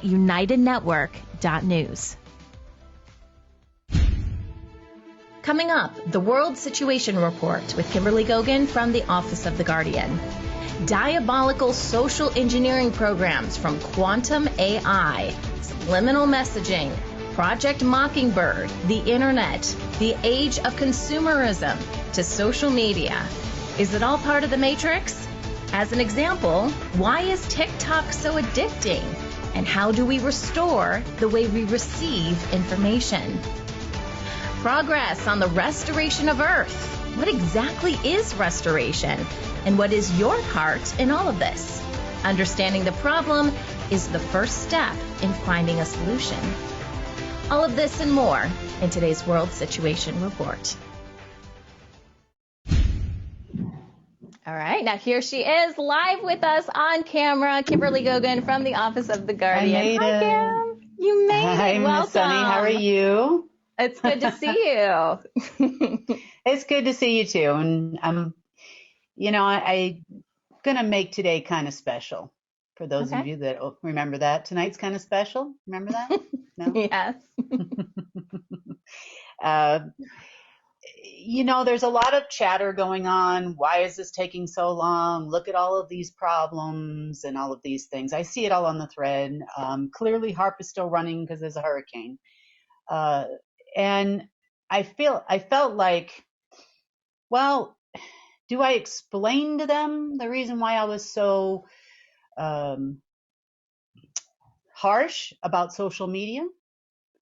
at unitednetwork.news. Coming up, the World Situation Report with Kimberly Gogen from the Office of the Guardian. Diabolical social engineering programs from quantum AI, subliminal messaging, Project Mockingbird, the internet, the age of consumerism, to social media. Is it all part of the Matrix? As an example, why is TikTok so addicting? And how do we restore the way we receive information? Progress on the restoration of Earth. What exactly is restoration? And what is your part in all of this? Understanding the problem is the first step in finding a solution. All of this and more in today's World Situation Report. All right, now here she is live with us on camera, Kimberly Gogen from the Office of the Guardian. I made Hi, it. Kim. You made Hi, it. Welcome. Miss Sunny. How are you? It's good to see you. It's good to see you too. And I'm going to make today kind of special. For those of you that remember that, tonight's kind of special. Remember that? No? Yes. There's a lot of chatter going on. Why is this taking so long? Look at all of these problems and all of these things. I see it all on the thread. Clearly, HARP is still running because there's a hurricane. And I felt like, well, do I explain to them the reason why I was so harsh about social media?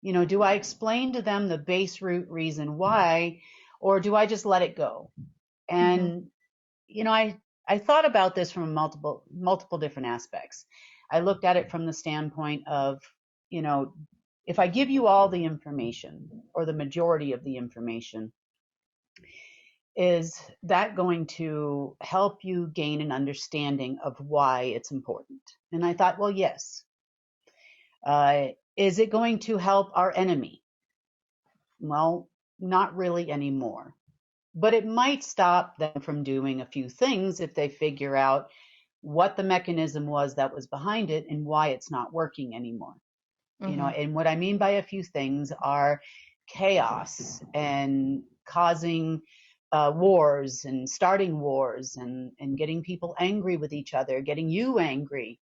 Do I explain to them the base root reason why, or do I just let it go? And, I thought about this from multiple different aspects. I looked at it from the standpoint of, if I give you all the information or the majority of the information, is that going to help you gain an understanding of why it's important? And I thought, well, yes. Is it going to help our enemy? Well, not really anymore. But it might stop them from doing a few things if they figure out what the mechanism was that was behind it and why it's not working anymore. And what I mean by a few things are chaos and causing wars and starting wars and getting people angry with each other, getting you angry.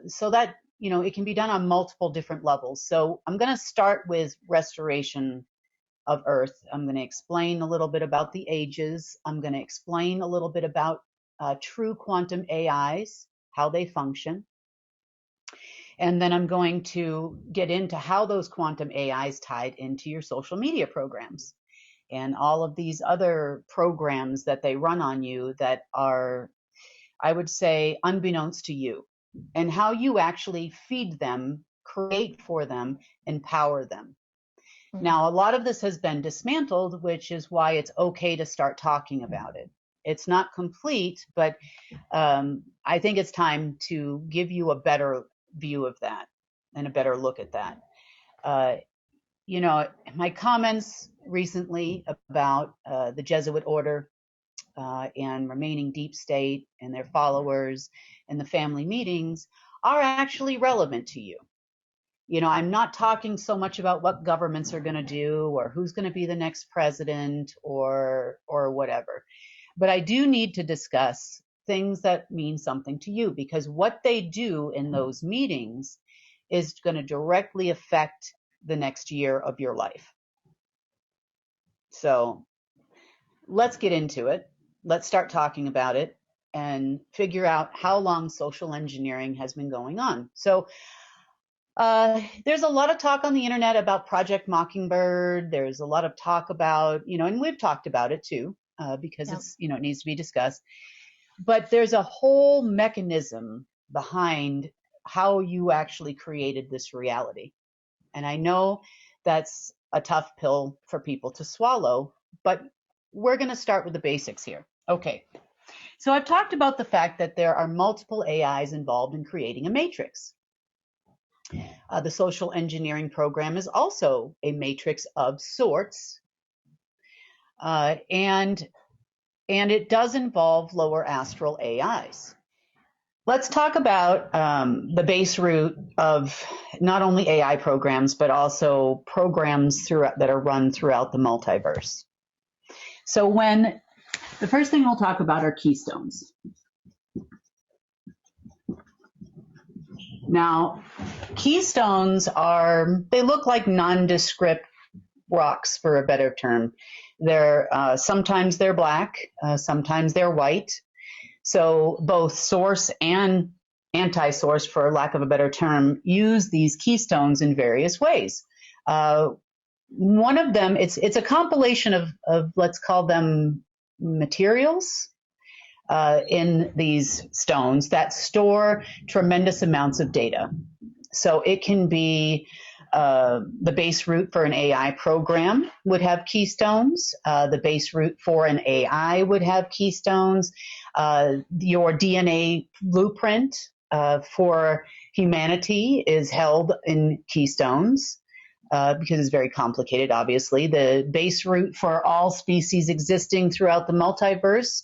So that, it can be done on multiple different levels. So I'm going to start with restoration of Earth. I'm going to explain a little bit about the ages. I'm going to explain a little bit about true quantum AIs, how they function. And then I'm going to get into how those quantum AIs tied into your social media programs and all of these other programs that they run on you that are, I would say, unbeknownst to you, and how you actually feed them, create for them, empower them. Now, a lot of this has been dismantled, which is why it's okay to start talking about it. It's not complete, but I think it's time to give you a better view of that and a better look at that. My comments recently about the Jesuit order and remaining deep state and their followers and the family meetings are actually relevant to you. I'm not talking so much about what governments are going to do or who's going to be the next president or whatever. But I do need to discuss things that mean something to you, because what they do in those meetings is going to directly affect the next year of your life. So let's get into it. Let's start talking about it and figure out how long social engineering has been going on. So there's a lot of talk on the internet about Project Mockingbird. There's a lot of talk about, and we've talked about it too, because it's, it needs to be discussed. But there's a whole mechanism behind how you actually created this reality. And I know that's a tough pill for people to swallow, but we're going to start with the basics here. Okay. So I've talked about the fact that there are multiple AIs involved in creating a matrix. The social engineering program is also a matrix of sorts, and it does involve lower astral AIs. Let's talk about the base root of not only AI programs, but also programs that are run throughout the multiverse. So the first thing we'll talk about are keystones. Now, keystones they look like nondescript rocks, for a better term. Sometimes they're black, sometimes they're white. So both source and anti-source, for lack of a better term, use these keystones in various ways. One of them, it's a compilation of let's call them materials in these stones that store tremendous amounts of data. So it can be the base root for an AI program would have keystones. The base root for an AI would have keystones. Your DNA blueprint for humanity is held in keystones because it's very complicated, obviously. The base root for all species existing throughout the multiverse,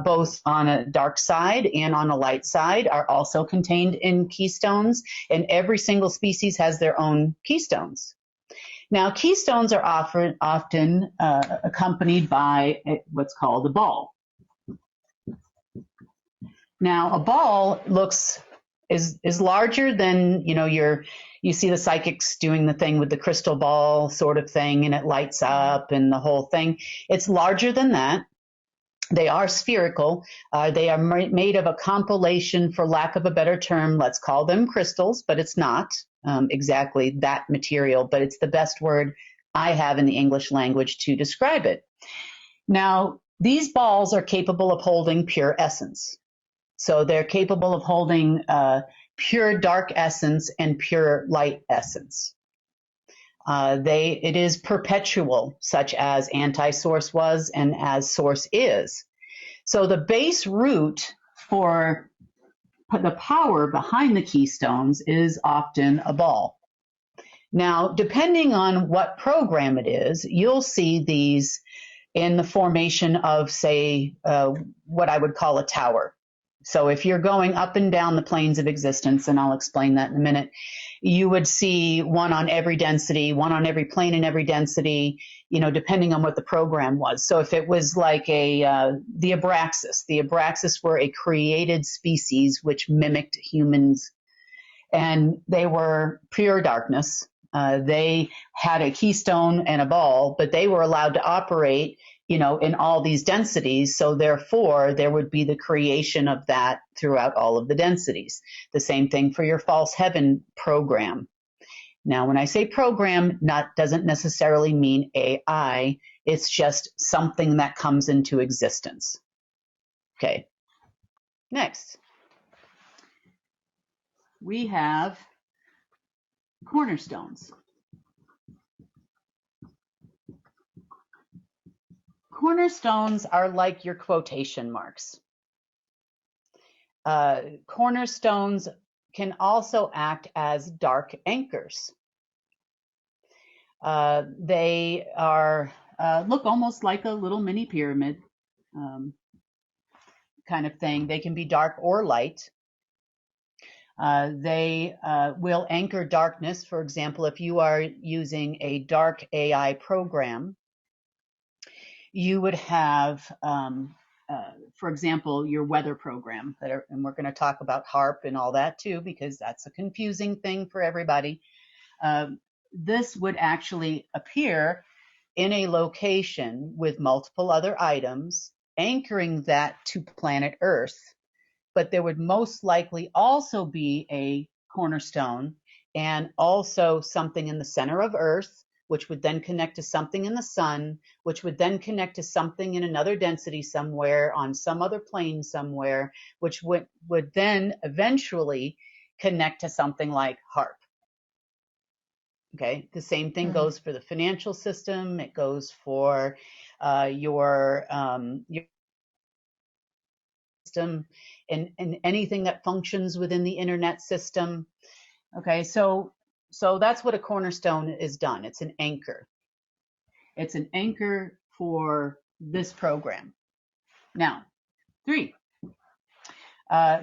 both on a dark side and on a light side, are also contained in keystones, and every single species has their own keystones. Now, keystones are often accompanied by what's called a ball. Now, a ball is larger than, you see the psychics doing the thing with the crystal ball sort of thing, and it lights up and the whole thing. It's larger than that. They are spherical. They are made of a compilation, for lack of a better term, let's call them crystals, but it's not exactly that material, but it's the best word I have in the English language to describe it. Now, these balls are capable of holding pure essence. So they're capable of holding pure dark essence and pure light essence. It is perpetual, such as anti-source was and as source is. So the base root for the power behind the keystones is often a ball. Now, depending on what program it is, you'll see these in the formation of, say, what I would call a tower. So if you're going up and down the planes of existence, and I'll explain that in a minute, you would see one on every density, one on every plane and every density, depending on what the program was. So if it was like the Abraxas were a created species which mimicked humans, and they were pure darkness. They had a keystone and a ball, but they were allowed to operate in all these densities. So therefore, there would be the creation of that throughout all of the densities. The same thing for your false heaven program. Now, when I say program, doesn't necessarily mean AI. It's just something that comes into existence. Okay. Next, we have cornerstones. Cornerstones are like your quotation marks. Cornerstones can also act as dark anchors. They look almost like a little mini pyramid kind of thing. They can be dark or light. They will anchor darkness. For example, if you are using a dark AI program, you would have, for example, your weather program, and we're going to talk about HARP and all that too, because that's a confusing thing for everybody. This would actually appear in a location with multiple other items, anchoring that to planet Earth. But there would most likely also be a cornerstone and also something in the center of Earth, which would then connect to something in the sun, which would then connect to something in another density somewhere on some other plane somewhere, which would then eventually connect to something like HARP. Okay, the same thing goes for the financial system. It goes for your system and anything that functions within the internet system. Okay, so that's what a cornerstone is done. It's an anchor. It's an anchor for this program. Now, 3.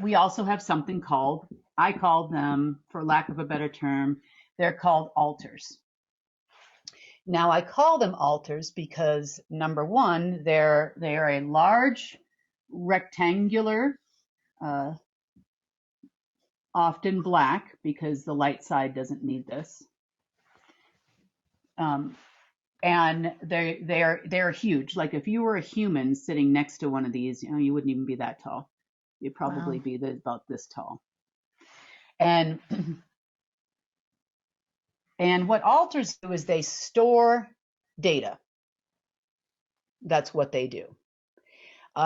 We also have something called, I call them, for lack of a better term, they're called alters. Now, I call them alters because, number one, they are a large rectangular, often black, because the light side doesn't need this. And they're huge. Like if you were a human sitting next to one of these, you wouldn't even be that tall. You'd probably be about this tall. And what alters do is they store data. That's what they do.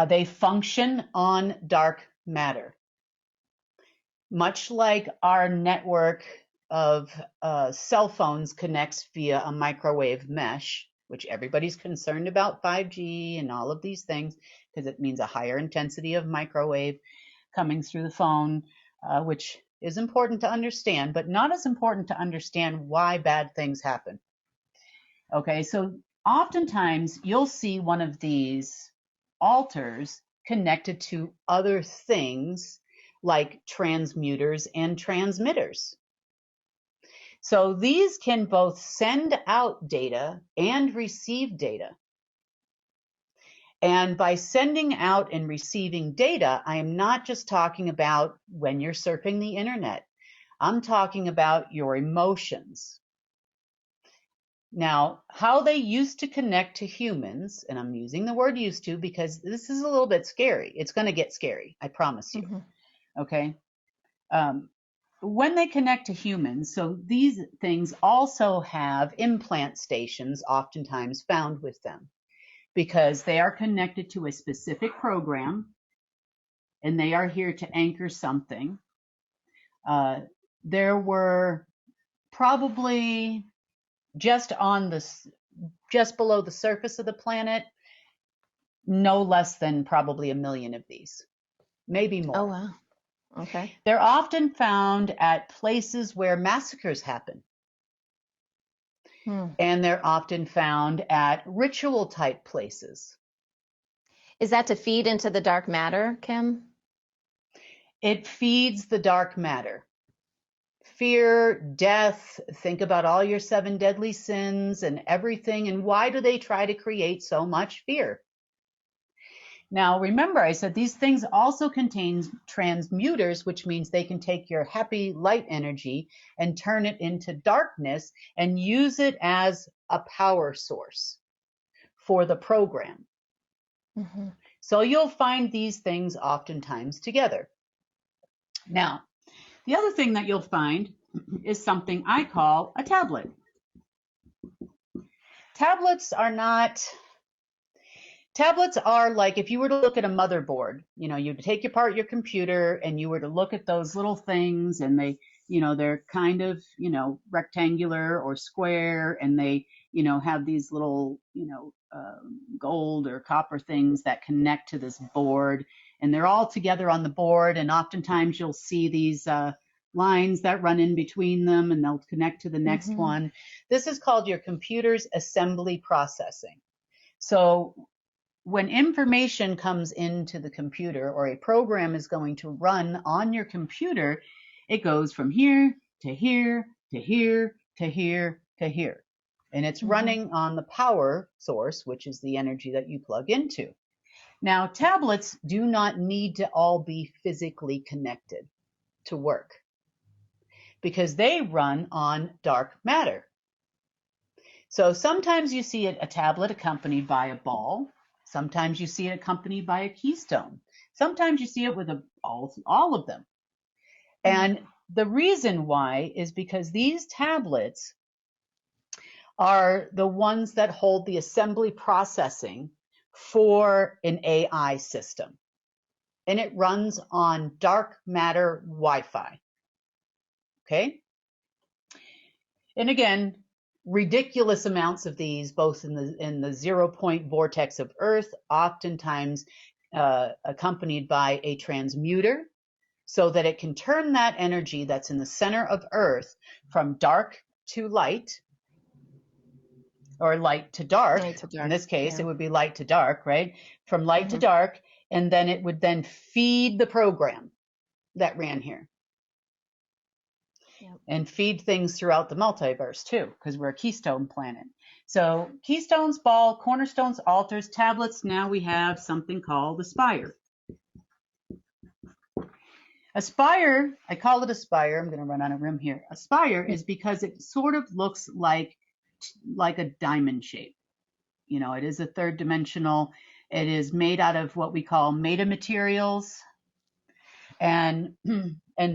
They function on dark matter. Much like our network of cell phones connects via a microwave mesh, which everybody's concerned about 5G and all of these things, because it means a higher intensity of microwave coming through the phone, which is important to understand, but not as important to understand why bad things happen. Okay, so oftentimes you'll see one of these alters connected to other things like transmuters and transmitters. So these can both send out data and receive data. And by sending out and receiving data, I am not just talking about when you're surfing the internet. I'm talking about your emotions. Now, how they used to connect to humans, and I'm using the word used to because this is a little bit scary. It's going to get scary, I promise you. Okay? When they connect to humans, so these things also have implant stations oftentimes found with them because they are connected to a specific program and they are here to anchor something. There were probably just below the surface of the planet, no less than probably 1 million of these, maybe more. Oh, wow. Okay. They're often found at places where massacres happen. And they're often found at ritual type places. Is that to feed into the dark matter, Kim? It feeds the dark matter. Fear, death, think about all your 7 deadly sins and everything. And why do they try to create so much fear? Now, remember, I said these things also contain transmuters, which means they can take your happy light energy and turn it into darkness and use it as a power source for the program. So you'll find these things oftentimes together. Now, the other thing that you'll find is something I call a tablet. Tablets are like if you were to look at a motherboard, you'd take apart your computer and you were to look at those little things and they're kind of, rectangular or square and they, have these little, gold or copper things that connect to this board and they're all together on the board. And oftentimes you'll see these lines that run in between them and they'll connect to the next one. This is called your computer's assembly processing. So when information comes into the computer or a program is going to run on your computer, it goes from here to here to here to here to here. And it's running on the power source, which is the energy that you plug into. Now, tablets do not need to all be physically connected to work because they run on dark matter. So sometimes you see a tablet accompanied by a ball. Sometimes you see it accompanied by a keystone. Sometimes you see it with all of them. And the reason why is because these tablets are the ones that hold the assembly processing for an AI system. And it runs on dark matter Wi-Fi. Okay? And again, ridiculous amounts of these, both in the 0 point vortex of Earth, oftentimes accompanied by a transmuter, so that it can turn that energy that's in the center of Earth from dark to light, or light to dark. In this case, it would be light to dark, right? From light to dark, and then it would then feed the program that ran here. Yep. And feed things throughout the multiverse too, because we're a keystone planet. So keystones, ball, cornerstones, altars, tablets. Now we have something called a spire. A spire, I call it a spire. I'm going to run on a rim here. A spire is because it sort of looks like a diamond shape. You know, it is a third dimensional. It is made out of what we call metamaterials. And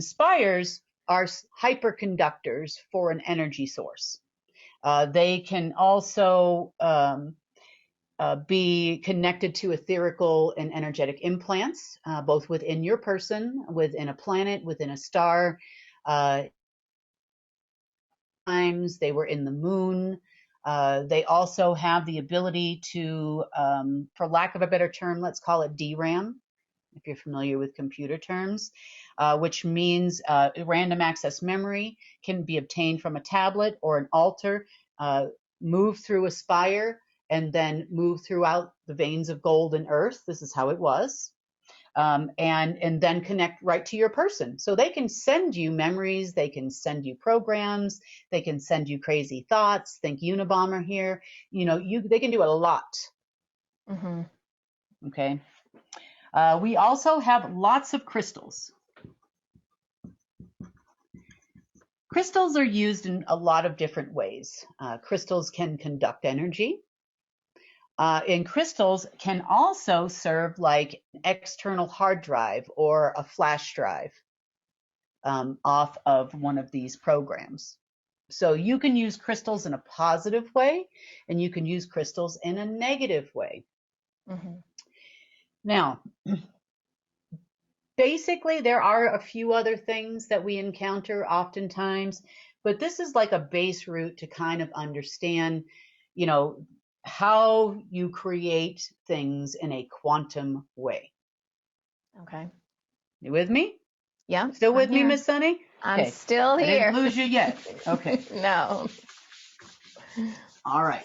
spires are hyperconductors for an energy source. They can also be connected to etherical and energetic implants, both within your person, within a planet, within a star. Times they were in the moon. They also have the ability to, for lack of a better term, let's call it DRAM, if you're familiar with computer terms, which means random access memory can be obtained from a tablet or an altar, move through a spire, and then move throughout the veins of gold and earth. This is how it was. And then connect right to your person. So they can send you memories, they can send you programs, they can send you crazy thoughts. Think Unabomber here. You know, they can do a lot. Mm-hmm. Okay. We also have lots of crystals. Crystals are used in a lot of different ways. Crystals can conduct energy. And crystals can also serve like an external hard drive or a flash drive off of one of these programs. So you can use crystals in a positive way, and you can use crystals in a negative way. Mm-hmm. Now, basically, there are a few other things that we encounter oftentimes, but this is like a base route to kind of understand, you know, how you create things in a quantum way. Okay. You with me? Yeah. Still with I'm me, here. Miss Sunny? I'm Okay. still I here. didn't lose you yet. Okay. No. All right.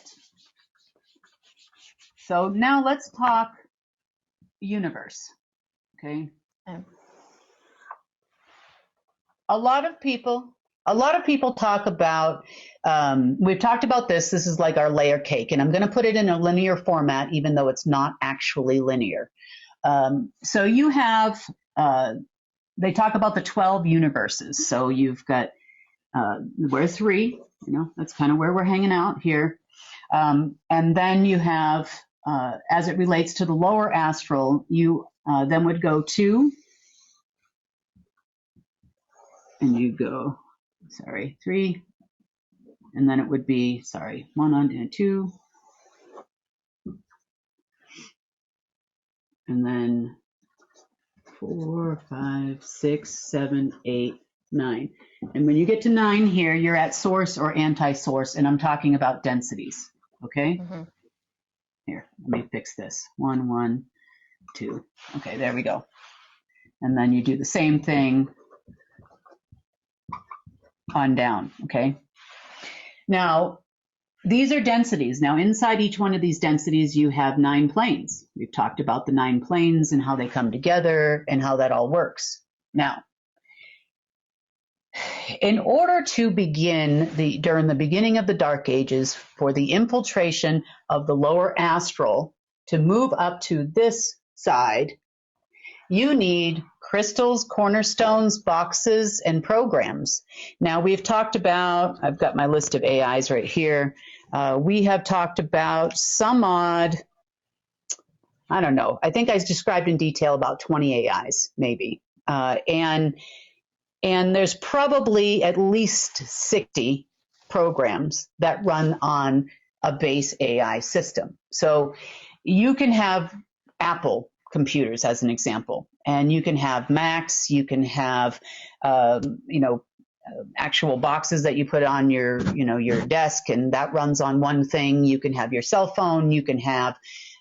So now let's talk universe. Okay. A lot of people talk about, we've talked about this. This is like our layer cake, and I'm going to put it in a linear format, even though it's not actually linear. So you have, they talk about the 12 universes. So you've got, we're 3, you know, that's kind of where we're hanging out here. And then you have, as it relates to the lower astral, you then would go 2, and you go, 3, and then it would be, 1 and 2, and then 4, 5, 6, 7, 8, 9. And when you get to 9 here, you're at source or anti-source, and I'm talking about densities, okay? Mm-hmm. Here, let me fix this. 1, 1, 2. Okay, there we go. And then you do the same thing on down, okay? Now, these are densities. Now, inside each one of these densities, you have 9 planes. We've talked about the 9 planes and how they come together and how that all works. Now, in order to begin during the beginning of the Dark Ages, for the infiltration of the lower astral to move up to this side, you need crystals, cornerstones, boxes, and programs. Now, we've talked about, I've got my list of AIs right here. We have talked about some odd, I don't know, I think I described in detail about 20 AIs, maybe. And there's probably at least 60 programs that run on a base AI system. So you can have Apple computers as an example, and you can have Macs, you can have, actual boxes that you put on your desk, and that runs on one thing. You can have your cell phone, you can have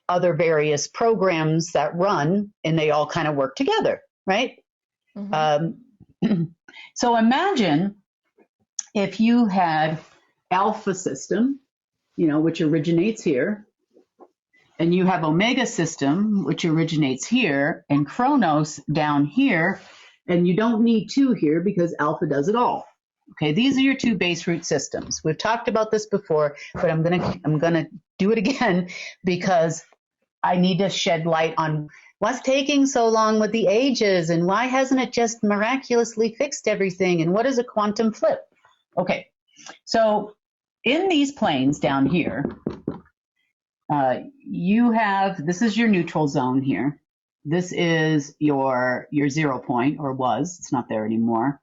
other various programs that run, and they all kind of work together, right? Mm-hmm. So imagine if you had Alpha System, which originates here, And you have Omega system, which originates here, and Chronos down here, and you don't need 2 here because alpha does it all. Okay, these are your 2 base root systems. We've talked about this before, but I'm gonna do it again because I need to shed light on what's taking so long with the ages and why hasn't it just miraculously fixed everything, and what is a quantum flip? Okay, so in these planes down here, you have, this is your neutral zone here. This is your 0 point, or was, it's not there anymore.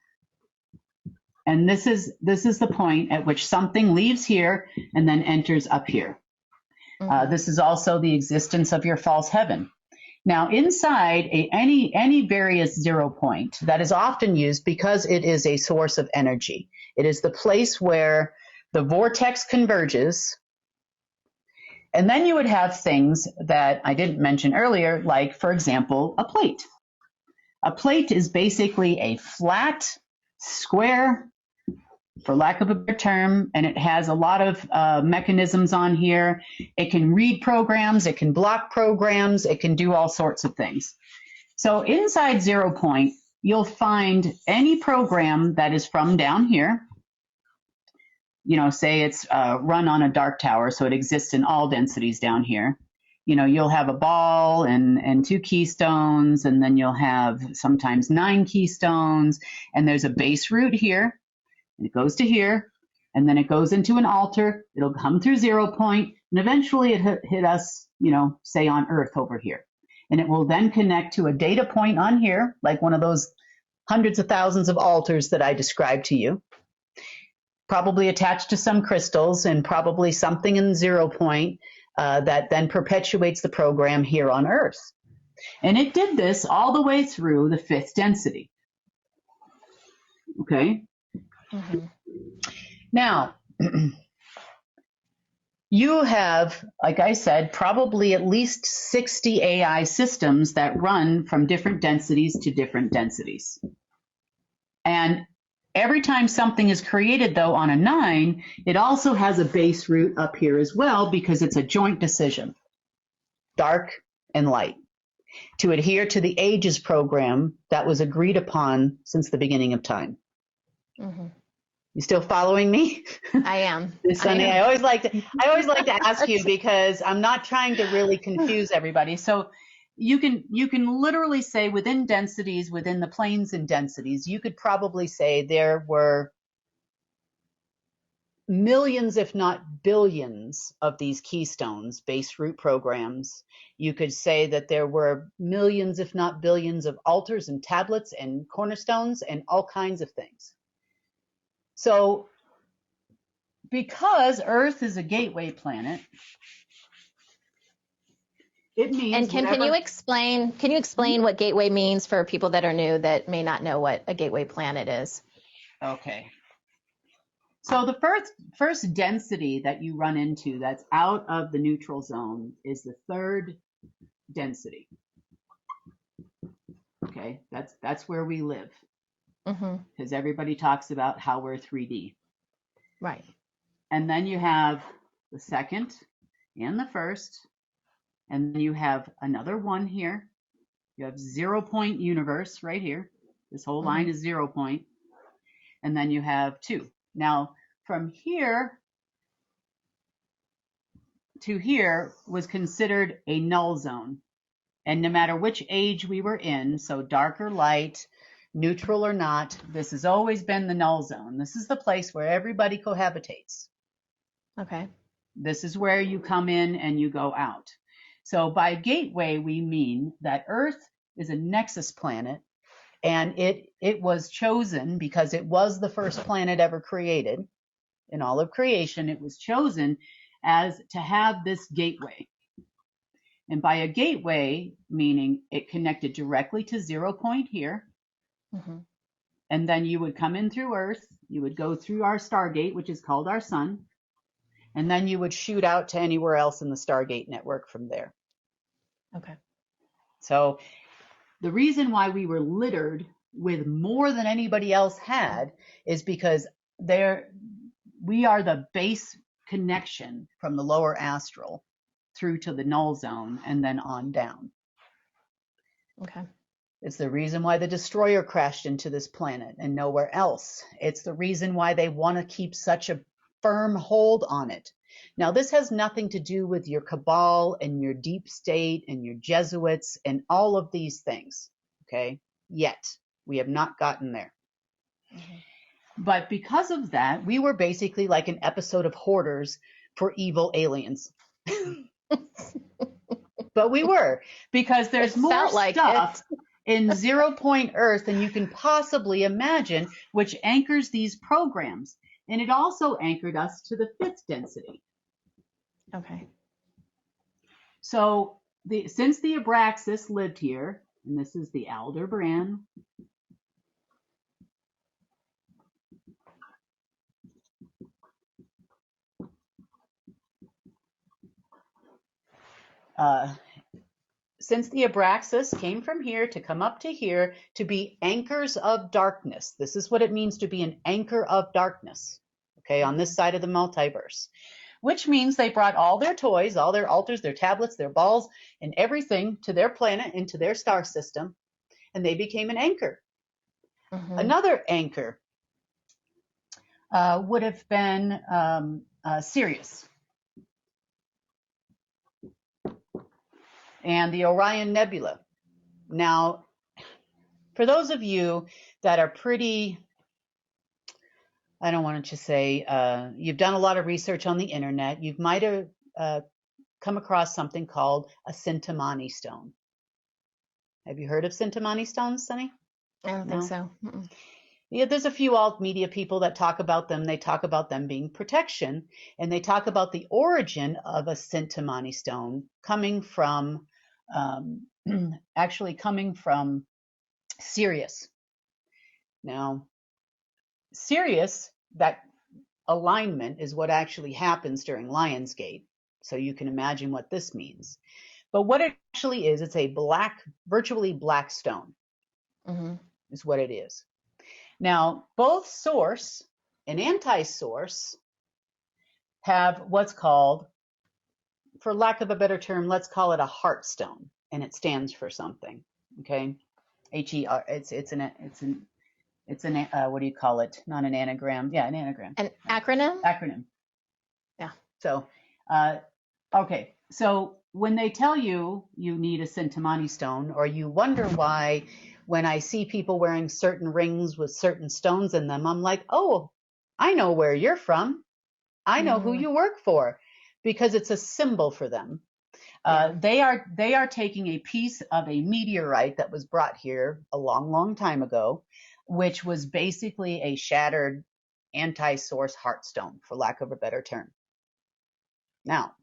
And this is the point at which something leaves here and then enters up here. This is also the existence of your false heaven. Now, inside any various 0 point, that is often used because it is a source of energy. It is the place where the vortex converges. And then you would have things that I didn't mention earlier, like, for example, a plate. A plate is basically a flat square, for lack of a better term, and it has a lot of mechanisms on here. It can read programs, it can block programs, it can do all sorts of things. So inside 0 point, you'll find any program that is from down here. You know, say it's run on a dark tower, so it exists in all densities down here. You know, you'll have a ball and 2 keystones, and then you'll have sometimes 9 keystones, and there's a base root here, and it goes to here, and then it goes into an altar. It'll come through 0 point, and eventually it hit us, you know, say on Earth over here. And it will then connect to a data point on here, like one of those hundreds of thousands of altars that I described to you. Probably attached to some crystals and probably something in 0 point that then perpetuates the program here on Earth. And it did this all the way through the 5th density. Okay? Mm-hmm. Now, you have, like I said, probably at least 60 AI systems that run from different densities to different densities. And every time something is created, though, on a 9, it also has a base root up here as well because it's a joint decision, dark and light, to adhere to the ages program that was agreed upon since the beginning of time. Mm-hmm. You still following me? I am. Sunny, I always like to ask you because I'm not trying to really confuse everybody. So you can literally say within densities, within the planes and densities, you could probably say there were millions, if not billions, of these keystones, base root programs. You could say that there were millions, if not billions, of altars and tablets and cornerstones and all kinds of things. So because Earth is a gateway planet, it means. And Kim, can you explain what gateway means for people that are new that may not know what a gateway planet is? Okay. So the first density that you run into that's out of the neutral zone is the 3rd density. Okay, that's where we live. Because everybody talks about how we're 3D. Right. And then you have the 2nd and the 1st. And then you have another 1 here. You have 0 point universe right here. This whole line is 0 point. And then you have 2. Now, from here to here was considered a null zone. And no matter which age we were in, so dark or light, neutral or not, this has always been the null zone. This is the place where everybody cohabitates. Okay. This is where you come in and you go out. So by gateway, we mean that Earth is a nexus planet, and it was chosen because it was the first planet ever created. In all of creation, it was chosen as to have this gateway. And by a gateway, meaning it connected directly to 0 point here, and then you would come in through Earth, you would go through our Stargate, which is called our sun, and then you would shoot out to anywhere else in the Stargate network from there. Okay. So the reason why we were littered with more than anybody else had is because we are the base connection from the lower astral through to the null zone and then on down. Okay. It's the reason why the destroyer crashed into this planet and nowhere else. It's the reason why they want to keep such a firm hold on it. Now, this has nothing to do with your cabal and your deep state and your Jesuits and all of these things, okay? Yet. We have not gotten there. Mm-hmm. But because of that, we were basically like an episode of Hoarders for evil aliens. But we were, because there's more stuff in 0 Point Earth than you can possibly imagine, which anchors these programs. And it also anchored us to the 5th density. Okay. So since the Abraxas lived here, and this is the Aldebaran, since the Abraxas came from here to come up to here to be anchors of darkness. This is what it means to be an anchor of darkness, okay, on this side of the multiverse, which means they brought all their toys, all their altars, their tablets, their balls, and everything to their planet, into their star system, and they became an anchor. Mm-hmm. Another anchor would have been Sirius. And the Orion Nebula. Now, for those of you that are pretty, I don't want to just say, you've done a lot of research on the internet, you might have come across something called a Sintamani stone. Have you heard of Sintamani stones, Sunny? I don't think so. Mm-mm. Yeah, there's a few alt media people that talk about them. They talk about them being protection, and they talk about the origin of a Sintamani stone coming from, actually coming from Sirius. Now, Sirius, that alignment is what actually happens during Lionsgate. So you can imagine what this means. But what it actually is, it's a black, virtually black stone, mm-hmm. is what it is. Now, both source and anti-source have what's called, for lack of a better term, let's call it a heart stone, and it stands for something. Okay, HER. It's an what do you call it? Not an anagram. Yeah, an anagram. An acronym. Acronym. Yeah. So, okay. So when they tell you you need a Sintamani stone, or you wonder why, when I see people wearing certain rings with certain stones in them, I'm like, oh, I know where you're from. I know who you work for, because it's a symbol for them. They are taking a piece of a meteorite that was brought here a long, long time ago, which was basically a shattered anti-source heartstone, for lack of a better term. Now,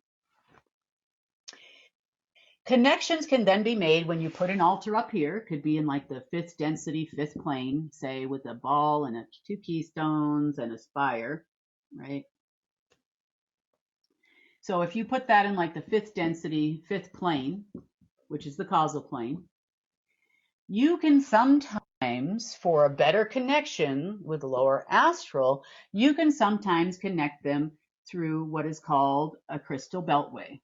connections can then be made when you put an altar up here. It could be in like the 5th density, 5th plane, say with a ball and 2 keystones and a spire, right? So if you put that in like the 5th density, 5th plane, which is the causal plane, you can sometimes, for a better connection with lower astral, you can sometimes connect them through what is called a crystal beltway.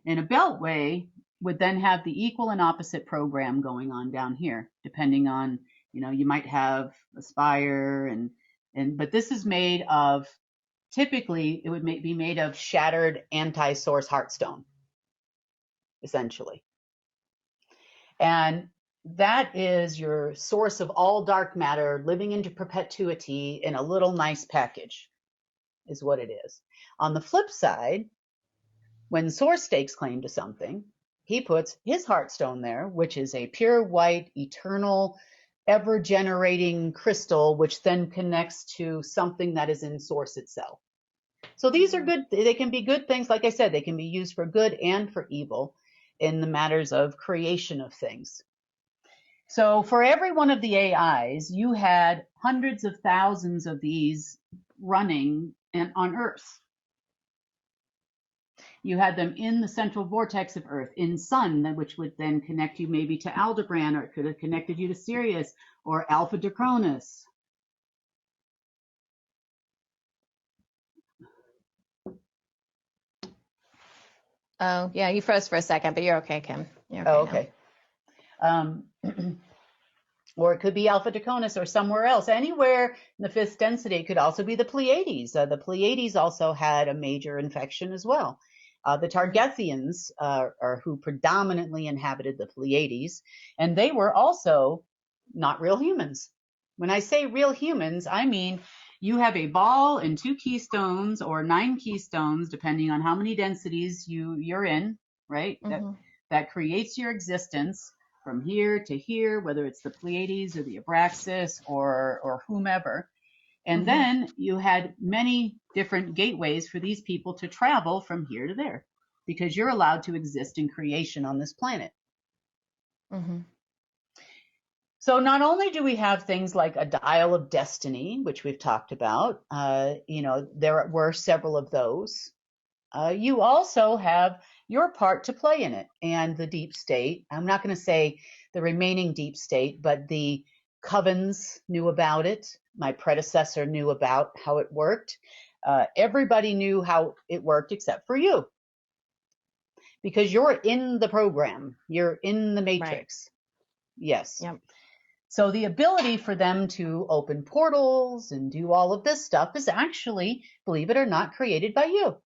And a beltway would then have the equal and opposite program going on down here, depending on, you might have a spire but this is made of, typically it would be made of shattered anti-source heartstone, essentially. And that is your source of all dark matter living into perpetuity in a little nice package, is what it is. On the flip side, when Source stakes claim to something, he puts his heartstone there, which is a pure white, eternal, ever-generating crystal, which then connects to something that is in Source itself. So these are good. They can be good things. Like I said, they can be used for good and for evil in the matters of creation of things. So for every one of the AIs, you had hundreds of thousands of these running on Earth. You had them in the central vortex of Earth, in Sun, which would then connect you maybe to Aldebaran, or it could have connected you to Sirius or Alpha Draconis. Oh, yeah, you froze for a second, but you're okay, Kim. You're okay Oh, now. okay. Or it could be Alpha Draconis or somewhere else, anywhere in the fifth density. It could also be the Pleiades. The Pleiades also had a major infection as well. The Targethians are who predominantly inhabited the Pleiades, and they were also not real humans. When I say real humans, I mean you have a ball and 2 keystones or 9 keystones, depending on how many densities you're in, right? That creates your existence from here to here, whether it's the Pleiades or the Abraxas or whomever. And then you had many different gateways for these people to travel from here to there, because you're allowed to exist in creation on this planet. So not only do we have things like a dial of destiny, which we've talked about, there were several of those. You also have your part to play in it, and the deep state. I'm not going to say the remaining deep state, but the covens knew about it. My predecessor knew about how it worked. Everybody knew how it worked except for you, because you're in the program. You're in the matrix. Right. Yes. Yep. So the ability for them to open portals and do all of this stuff is actually, believe it or not, created by you.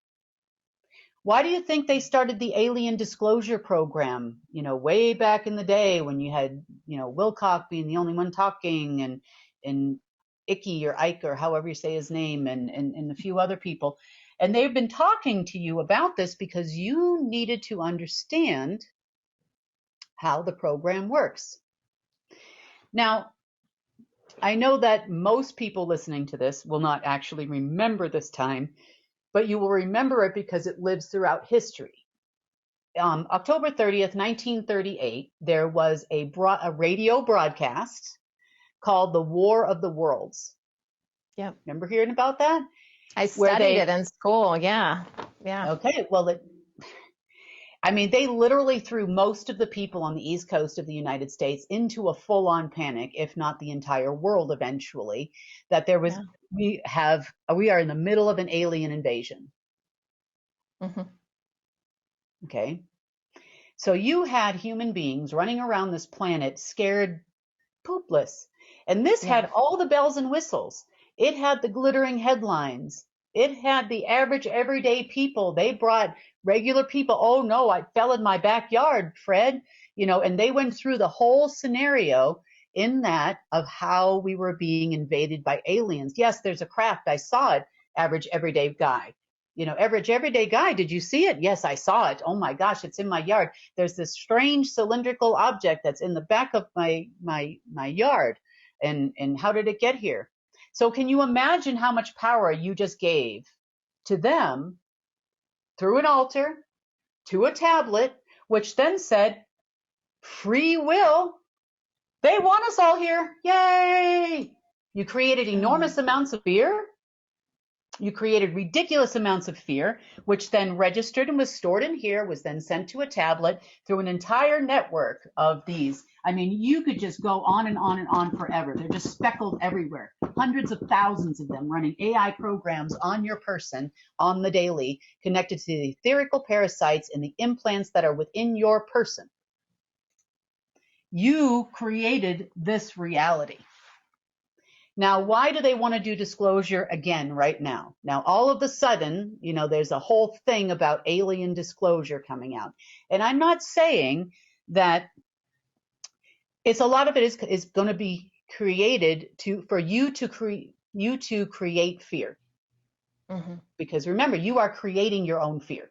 Why do you think they started the alien disclosure program, way back in the day when you had, Wilcock being the only one talking and Icky or Ike or however you say his name and a few other people. And they've been talking to you about this because you needed to understand how the program works. Now, I know that most people listening to this will not actually remember this time, but you will remember it because it lives throughout history. October 30th, 1938, there was a radio broadcast called The War of the Worlds. Yeah. Remember hearing about that? I studied it in school. Yeah. Yeah. Okay. Well, they literally threw most of the people on the East Coast of the United States into a full-on panic, if not the entire world eventually, that there was, we are in the middle of an alien invasion. Okay. So you had human beings running around this planet scared poopless. And this had all the bells and whistles. It had the glittering headlines. It had the average everyday people. They brought regular people. Oh no, I fell in my backyard, Fred. And they went through the whole scenario in that of how we were being invaded by aliens. Yes, there's a craft. I saw it. Average everyday guy. Average everyday guy. Did you see it? Yes, I saw it. Oh my gosh, it's in my yard. There's this strange cylindrical object that's in the back of my yard. And how did it get here? So can you imagine how much power you just gave to them through an altar to a tablet, which then said, free will. They want us all here. Yay! You created enormous amounts of fear. You created ridiculous amounts of fear, which then registered and was stored in here, was then sent to a tablet through an entire network of these. You could just go on and on and on forever. They're just speckled everywhere. Hundreds of thousands of them running AI programs on your person on the daily, connected to the etherical parasites and the implants that are within your person. You created this reality. Now, why do they want to do disclosure again right now? Now, all of a sudden, there's a whole thing about alien disclosure coming out. And I'm not saying that a lot of it is going to be created for you to create fear. Because remember, you are creating your own fear.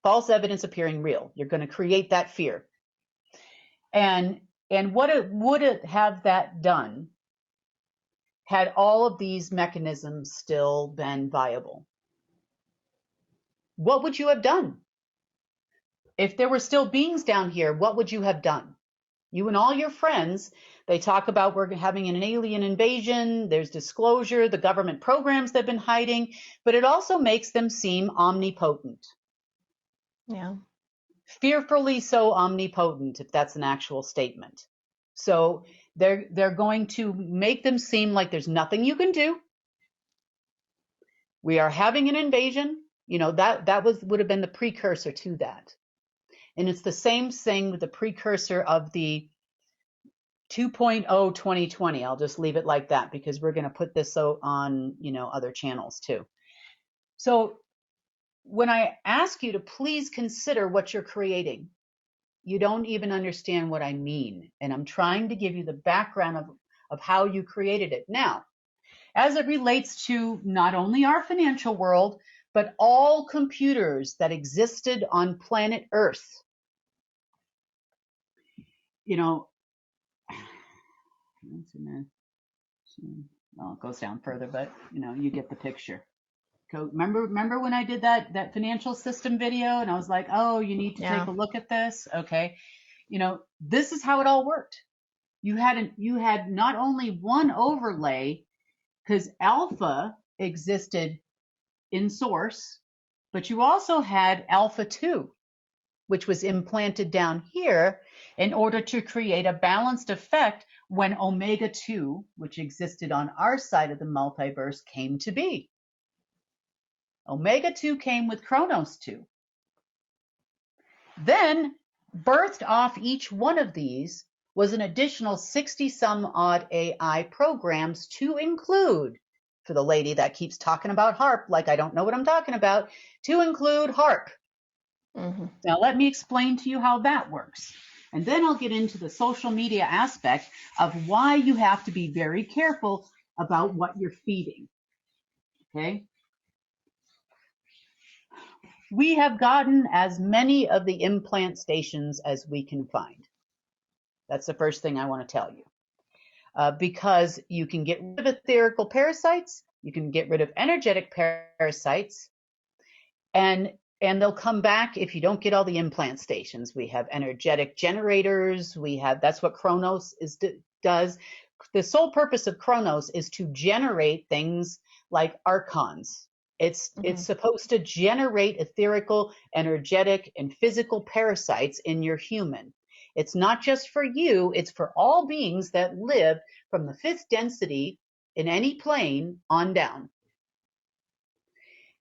False evidence appearing real. You're going to create that fear. And what would it have that done had all of these mechanisms still been viable? What would you have done? If there were still beings down here, what would you have done? You and all your friends, they talk about we're having an alien invasion, there's disclosure, the government programs they've been hiding, but it also makes them seem omnipotent. Yeah. Fearfully so omnipotent, if that's an actual statement. So they're going to make them seem like there's nothing you can do. We are having an invasion. You know, that would have been the precursor to that. And it's the same thing with the precursor of the 2.0 2020. I'll just leave it like that because we're going to put this on, you know, other channels too. So when I ask you to please consider what you're creating, you don't even understand what I mean. And I'm trying to give you the background of how you created it. Now, as it relates to not only our financial world, but all computers that existed on planet Earth, you know, well, it goes down further, but you know, you get the picture. Remember when I did that financial system video and I was like, oh, you need to take a look at this. Okay. You know, this is how it all worked. You had not only one overlay, because alpha existed in source, but you also had alpha 2, which was implanted down here in order to create a balanced effect when omega 2, which existed on our side of the multiverse, came to be. Omega 2 came with Chronos 2. Then, birthed off each one of these was an additional 60 some odd AI programs to include, for the lady that keeps talking about HARP like I don't know what I'm talking about, to include HARP. Mm-hmm. Now let me explain to you how that works. And then I'll get into the social media aspect of why you have to be very careful about what you're feeding. Okay? We have gotten as many of the implant stations as we can find. That's the first thing I want to tell you. Because you can get rid of etherical parasites, you can get rid of energetic parasites, and they'll come back if you don't get all the implant stations. We have energetic generators. That's what Chronos does. The sole purpose of Chronos is to generate things like archons. It's supposed to generate etherical, energetic, and physical parasites in your human. It's not just for you, it's for all beings that live from the 5th density in any plane on down.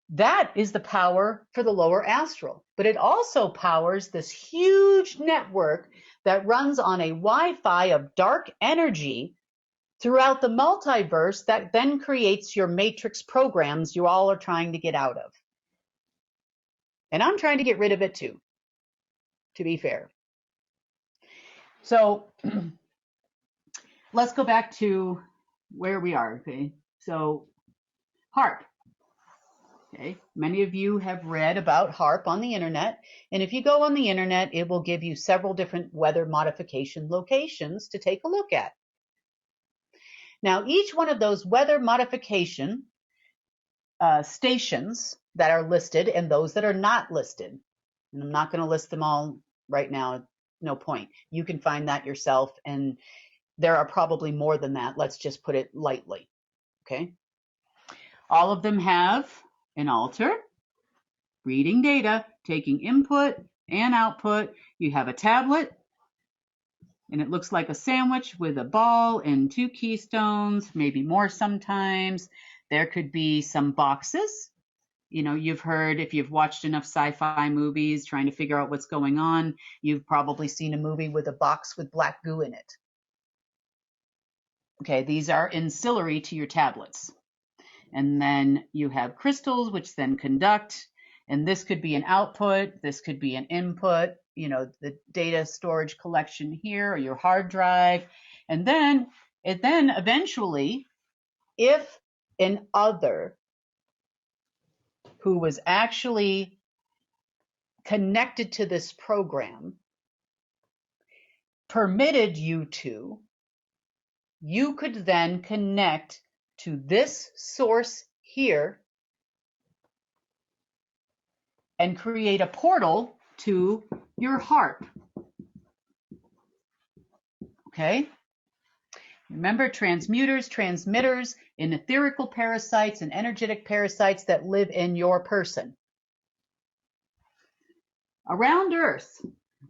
That is the power for the lower astral, but it also powers this huge network that runs on a Wi-Fi of dark energy throughout the multiverse that then creates your matrix programs you all are trying to get out of. And I'm trying to get rid of it too, to be fair. So let's go back to where we are, okay? So HARP. Okay, many of you have read about HARP on the internet, and if you go on the internet, it will give you several different weather modification locations to take a look at. Now, each one of those weather modification stations that are listed and those that are not listed, and I'm not going to list them all right now, no point. You can find that yourself, and there are probably more than that. Let's just put it lightly, okay? All of them have an altar, reading data, taking input and output. You have a tablet, and it looks like a sandwich with a ball and 2 keystones, maybe more sometimes. There could be some boxes. You know, you've heard, if you've watched enough sci-fi movies trying to figure out what's going on, you've probably seen a movie with a box with black goo in it. Okay, these are ancillary to your tablets. And then you have crystals, which then conduct, and this could be an output, this could be an input, you know, the data storage collection here, or your hard drive. And then eventually, if an other who was actually connected to this program permitted you to, you could then connect to this source here and create a portal to your HARP. Okay? Remember, transmuters, transmitters, and etherical parasites and energetic parasites that live in your person. Around Earth,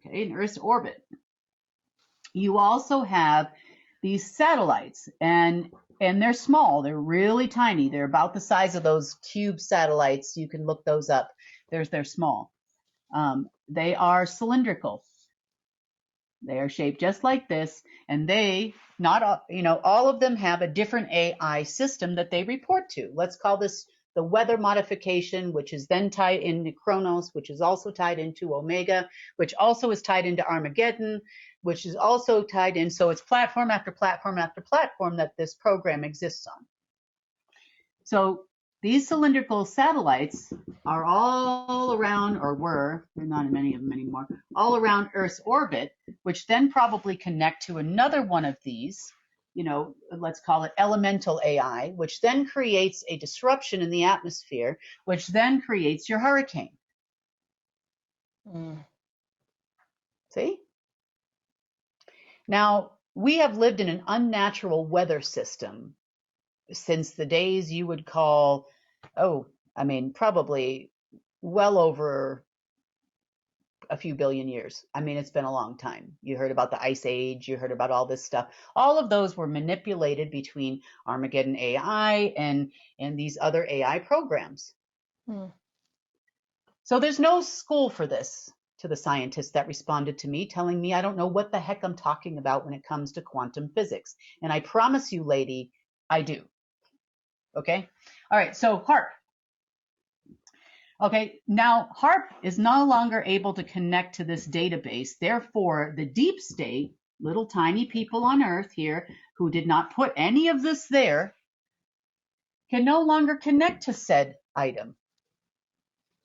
okay, in Earth's orbit, you also have these satellites, and And they're small. They're really tiny. They're about the size of those cube satellites. You can look those up. They're small. They are cylindrical. They are shaped just like this, and they not all, all of them have a different AI system that they report to. Let's call this the weather modification, which is then tied into Chronos, which is also tied into Omega, which also is tied into Armageddon, which is also tied in. So it's platform after platform after platform that this program exists on. So these cylindrical satellites are all around, or were, there are not many of them anymore, all around Earth's orbit, which then probably connect to another one of these, let's call it elemental AI, which then creates a disruption in the atmosphere, which then creates your hurricane. See? Now, we have lived in an unnatural weather system since the days you would call, probably well over a few billion years. It's been a long time. You heard about the Ice Age, you heard about all this stuff. All of those were manipulated between Armageddon AI and these other AI programs. So there's no school for this, to the scientists that responded to me, telling me I don't know what the heck I'm talking about when it comes to quantum physics. And I promise you, lady, I do. Okay? All right, so HARP. Okay, now HARP is no longer able to connect to this database. Therefore, the deep state, little tiny people on Earth here who did not put any of this there, can no longer connect to said item.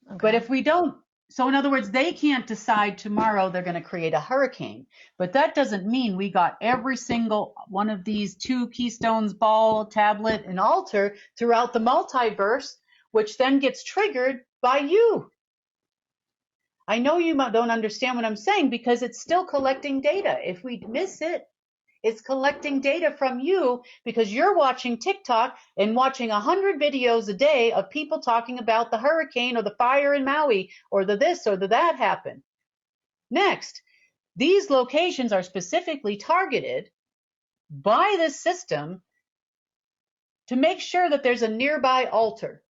Okay. But if we don't, so in other words, they can't decide tomorrow they're going to create a hurricane. But that doesn't mean we got every single one of these 2 keystones, ball, tablet, and altar throughout the multiverse, which then gets triggered by you. I know you don't understand what I'm saying because it's still collecting data. If we miss it, it's collecting data from you because you're watching TikTok and watching 100 videos a day of people talking about the hurricane or the fire in Maui or the this or the that happened. Next, these locations are specifically targeted by this system to make sure that there's a nearby altar.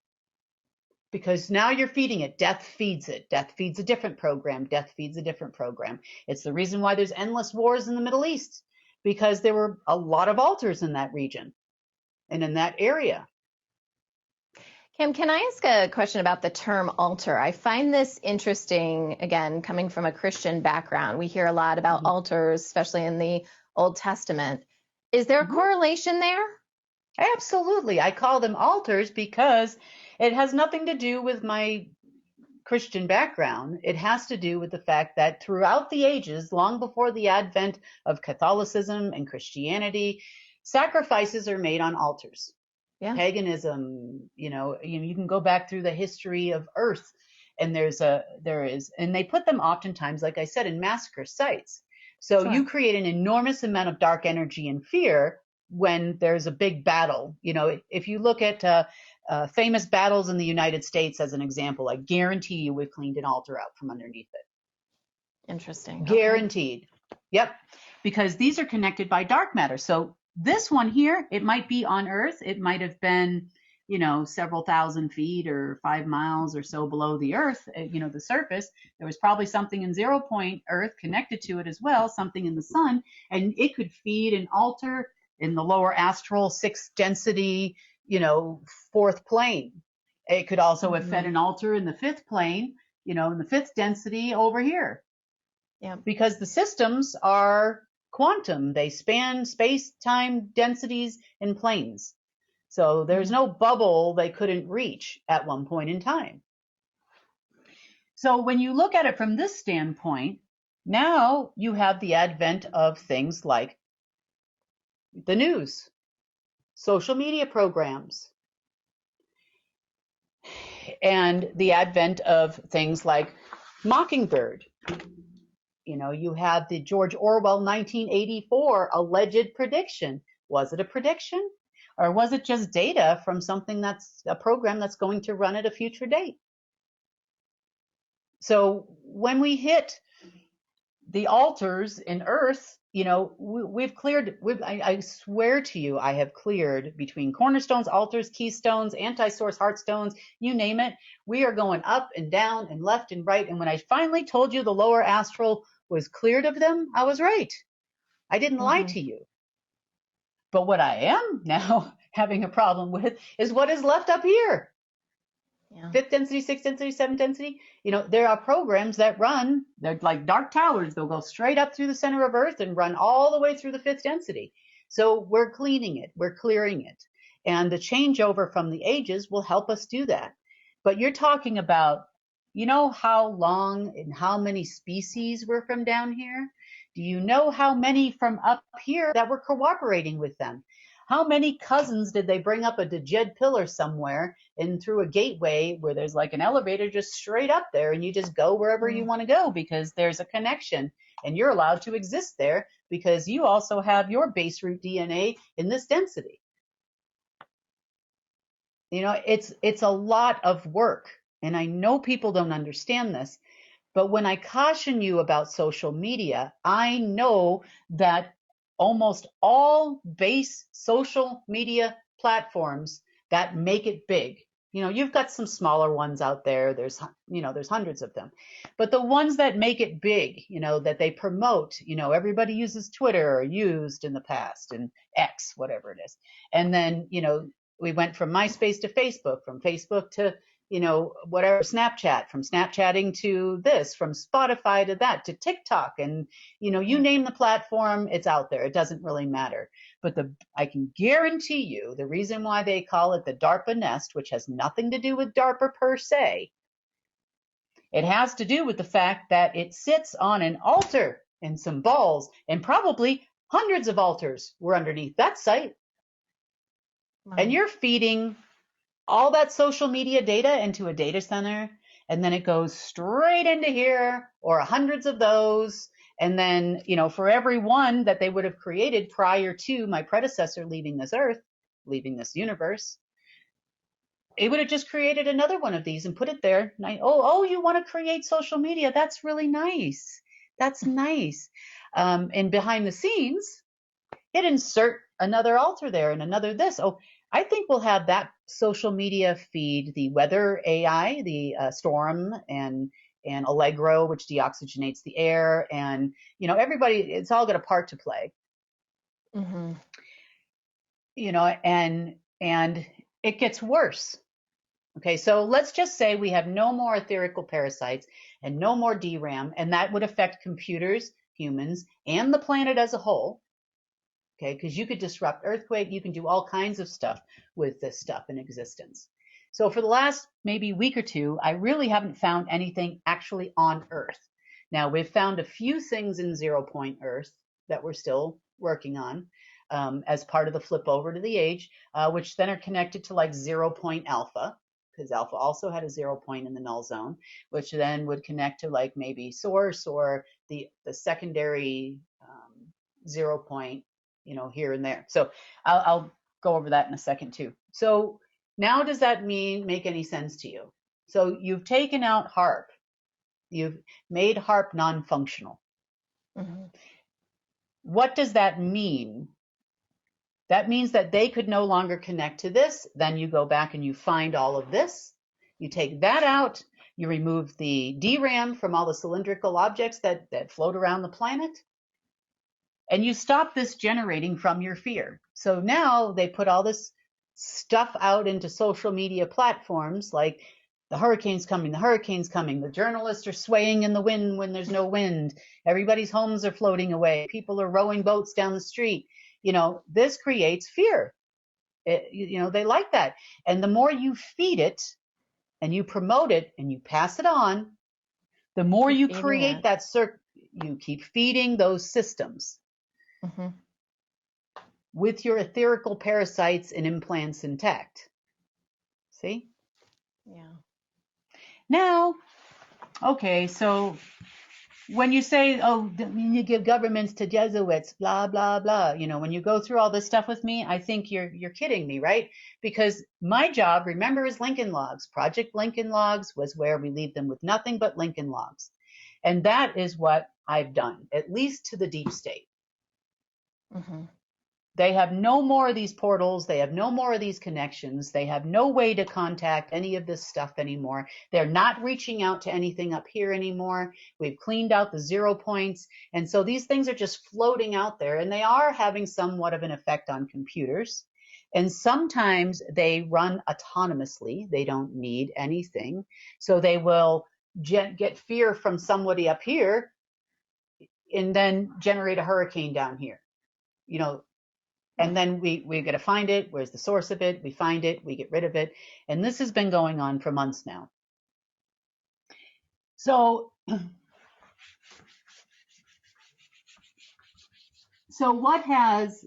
Because now you're feeding it. Death feeds it. Death feeds a different program. Death feeds a different program. It's the reason why there's endless wars in the Middle East, because there were a lot of altars in that region and in that area. Kim, can I ask a question about the term altar? I find this interesting, again, coming from a Christian background. We hear a lot about altars, especially in the Old Testament. Is there a correlation there? Absolutely. I call them altars because it has nothing to do with my Christian background. It has to do with the fact that throughout the ages, long before the advent of Catholicism and Christianity, sacrifices are made on altars. Yeah. Paganism, you can go back through the history of Earth, and and they put them oftentimes, like I said, in massacre sites. So sure. You create an enormous amount of dark energy and fear when there's a big battle. If you look at famous battles in the United States as an example, I guarantee you we've cleaned an altar out from underneath it. Interesting. Guaranteed. Okay. Yep. Because these are connected by dark matter. So this one here, it might be on Earth. It might have been, several thousand feet or 5 miles or so below the Earth, the surface. There was probably something in 0 point Earth connected to it as well, something in the sun, and it could feed an altar in the lower astral 6th density, 4th plane. It could also have fed an altar in the 5th plane, in the 5th density over here. Yeah. Because the systems are quantum. They span space, time, densities, and planes. So there's no bubble they couldn't reach at one point in time. So when you look at it from this standpoint, now you have the advent of things like the news, social media programs, and the advent of things like Mockingbird. You have the George Orwell 1984 alleged prediction. Was it a prediction? Or was it just data from something that's a program that's going to run at a future date? So when we hit the altars in Earth, we've cleared, I swear to you, I have cleared between cornerstones, altars, keystones, anti-source heartstones, you name it. We are going up and down and left and right. And when I finally told you the lower astral was cleared of them, I was right. I didn't lie to you. But what I am now having a problem with is what is left up here. Yeah. Fifth density, sixth density, seventh density. There are programs that run, they're like dark towers. They'll go straight up through the center of Earth and run all the way through the fifth density. So we're cleaning it, we're clearing it. And the changeover from the ages will help us do that. But you're talking about, how long and how many species were from down here? Do you know how many from up here that were cooperating with them? How many cousins did they bring up a Djed pillar somewhere and through a gateway where there's like an elevator just straight up there, and you just go wherever you want to go because there's a connection and you're allowed to exist there because you also have your base root DNA in this density. It's a lot of work, and I know people don't understand this, but when I caution you about social media, I know that almost all base social media platforms that make it big, you've got some smaller ones out there. There's hundreds of them, but the ones that make it big, that they promote, everybody uses Twitter or used in the past, and X, whatever it is. And then, we went from MySpace to Facebook, from Facebook to, whatever, Snapchat, from Snapchatting to this, from Spotify to that, to TikTok. And, you name the platform, it's out there. It doesn't really matter. But I can guarantee you the reason why they call it the DARPA nest, which has nothing to do with DARPA per se, it has to do with the fact that it sits on an altar and some balls, and probably hundreds of altars were underneath that site. Wow. And you're feeding all that social media data into a data center, and then it goes straight into here, or hundreds of those. And then, for every one that they would have created prior to my predecessor leaving this earth, leaving this universe, it would have just created another one of these and put it there. And you want to create social media? That's really nice. That's nice. And behind the scenes, it insert another altar there and another this. I think we'll have that social media feed the weather AI, the Storm and Allegro, which deoxygenates the air, and everybody. It's all got a part to play. Mm-hmm. And it gets worse. Okay, so let's just say we have no more etherical parasites and no more DRAM, and that would affect computers, humans, and the planet as a whole. Okay, because you could disrupt earthquake, you can do all kinds of stuff with this stuff in existence. So for the last maybe week or two, I really haven't found anything actually on Earth. Now, we've found a few things in 0 point Earth that we're still working on as part of the flip over to the age, which then are connected to like 0 point alpha, because alpha also had a 0 point in the null zone, which then would connect to like maybe source or the secondary 0 point, here and there. So I'll go over that in a second too. So now, does that make any sense to you? So you've taken out HARP. You've made HARP non-functional. Mm-hmm. What does that mean? That means that they could no longer connect to this. Then you go back and you find all of this. You take that out. You remove the DRAM from all the cylindrical objects that float around the planet. And you stop this generating from your fear. So now they put all this stuff out into social media platforms like the hurricane's coming, the journalists are swaying in the wind when there's no wind, everybody's homes are floating away, people are rowing boats down the street. This creates fear. They like that. And the more you feed it and you promote it and you pass it on, the more you create that circle. You keep feeding those systems. Mm-hmm. With your etherical parasites and implants intact. See? Yeah. Now, okay, so when you say, you give governments to Jesuits, blah, blah, blah, when you go through all this stuff with me, I think you're kidding me, right? Because my job, remember, is Lincoln Logs. Project Lincoln Logs was where we leave them with nothing but Lincoln Logs. And that is what I've done, at least to the deep state. Mm-hmm. They have no more of these portals. They have no more of these connections. They have no way to contact any of this stuff anymore. They're not reaching out to anything up here anymore. We've cleaned out the 0 points. And so these things are just floating out there, and they are having somewhat of an effect on computers. And sometimes they run autonomously. They don't need anything. So they will get fear from somebody up here and then generate a hurricane down here. And then we got to find it. Where's the source of it? We find it. We get rid of it. And this has been going on for months now. So what does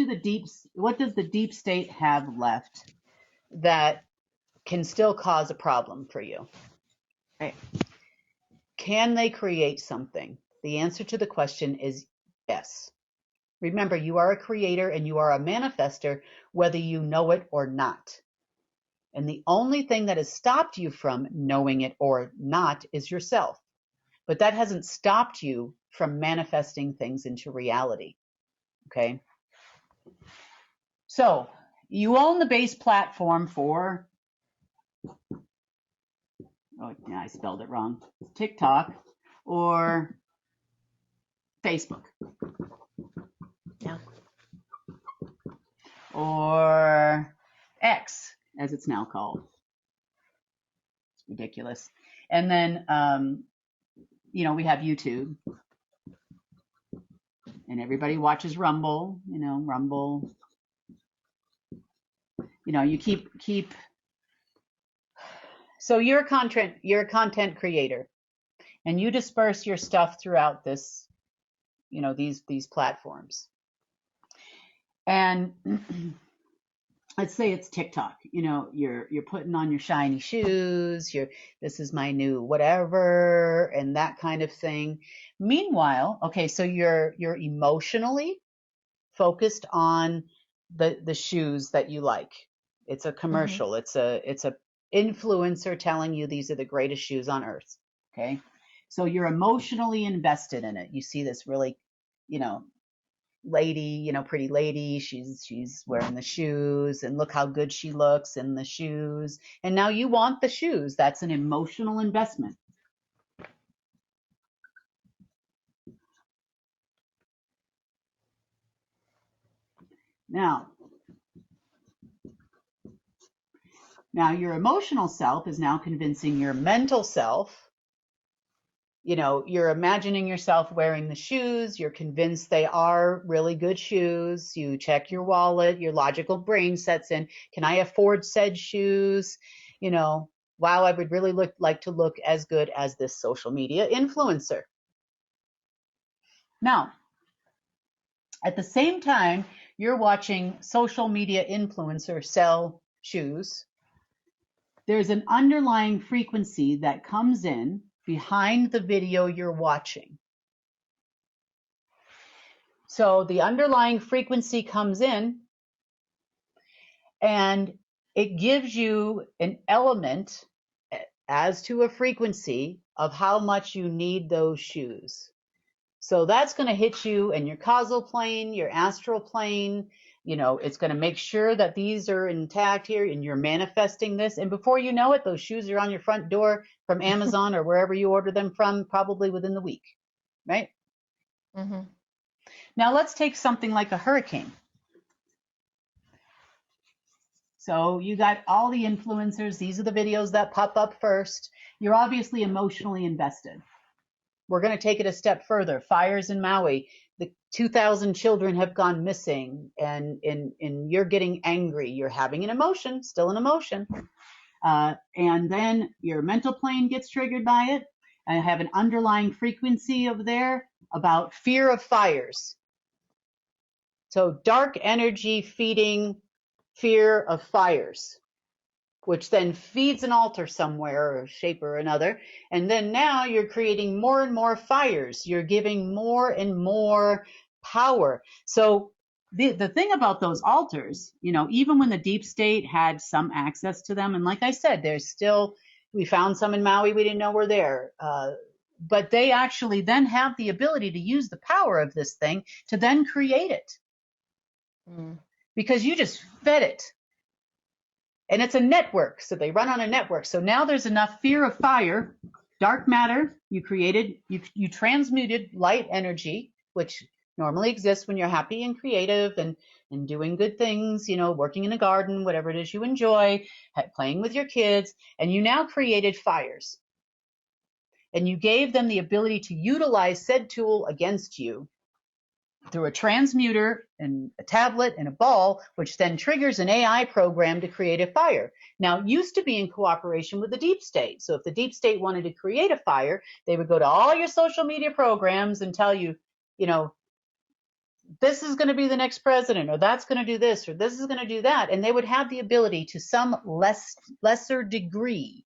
the deep state have left that can still cause a problem for you? Right. Can they create something? The answer to the question is yes. Remember, you are a creator and you are a manifester, whether you know it or not. And the only thing that has stopped you from knowing it or not is yourself. But that hasn't stopped you from manifesting things into reality. Okay? So you own the base platform for, oh, yeah, I spelled it wrong, TikTok or Facebook. Yeah. Or X, as it's now called. It's ridiculous. And then, we have YouTube. And everybody watches Rumble, Rumble. You keep. So you're a content creator, and you disperse your stuff throughout this, these platforms. And let's say it's TikTok. You're putting on your shiny shoes. This is my new whatever, and that kind of thing. Meanwhile, okay, so you're emotionally focused on the shoes that you like. It's a commercial. Mm-hmm. It's a influencer telling you these are the greatest shoes on earth. Okay, so you're emotionally invested in it. You see this really, lady, pretty lady, she's wearing the shoes, and look how good she looks in the shoes, and now you want the shoes. That's an emotional investment. Now your emotional self is now convincing your mental self. You're imagining yourself wearing the shoes. You're convinced they are really good shoes. You check your wallet. Your logical brain sets in. Can I afford said shoes? Wow, I would really like to look as good as this social media influencer. Now, at the same time, you're watching social media influencer sell shoes. There's an underlying frequency that comes in behind the video you're watching. So the underlying frequency comes in, and it gives you an element as to a frequency of how much you need those shoes. So that's going to hit you in your causal plane, your astral plane. It's going to make sure that these are intact here, and you're manifesting this. And before you know it, those shoes are on your front door from Amazon or wherever you order them from, probably within the week, right? Mm-hmm. Now let's take something like a hurricane. So you got all the influencers. These are the videos that pop up first. You're obviously emotionally invested. We're going to take it a step further. Fires in Maui. The 2,000 children have gone missing, and you're getting angry. You're having an emotion, still an emotion. And then your mental plane gets triggered by it. I have an underlying frequency of there about fear of fires. So dark energy feeding fear of fires, which then feeds an altar somewhere or shape or another. And then now you're creating more and more fires. You're giving more and more power. So the thing about those altars, even when the deep state had some access to them, and like I said, we found some in Maui we didn't know were there. but they actually then have the ability to use the power of this thing to then create it. Because you just fed it. And it's a network, so they run on a network. So now there's enough fear of fire, dark matter you created, you transmuted light energy, which normally exists when you're happy and creative and doing good things, you know, working in a garden, whatever it is you enjoy, playing with your kids, and you now created fires. And you gave them the ability to utilize said tool against you through a transmuter and a tablet and a ball, which then triggers an AI program to create a fire. Now, it used to be in cooperation with the deep state. So if the deep state wanted to create a fire, they would go to all your social media programs and tell you, you know, this is going to be the next president, or that's going to do this, or this is going to do that. And they would have the ability to some lesser degree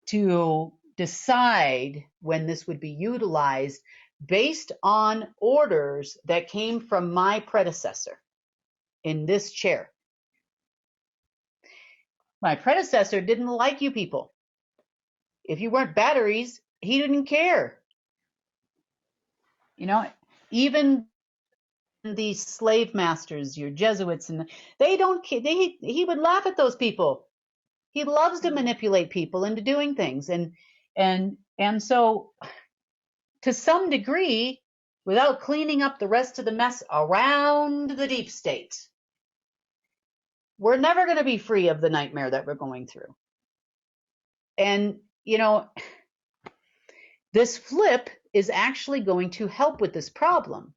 to decide when this would be utilized based on orders that came from my predecessor in this chair. My predecessor didn't like you people. If you weren't batteries, he didn't care. You know, even these slave masters, your Jesuits, and they don't care. He would laugh at those people. He loves to manipulate people into doing things. And so to some degree, without cleaning up the rest of the mess around the deep state, we're never going to be free of the nightmare that we're going through. And, you know, this flip is actually going to help with this problem.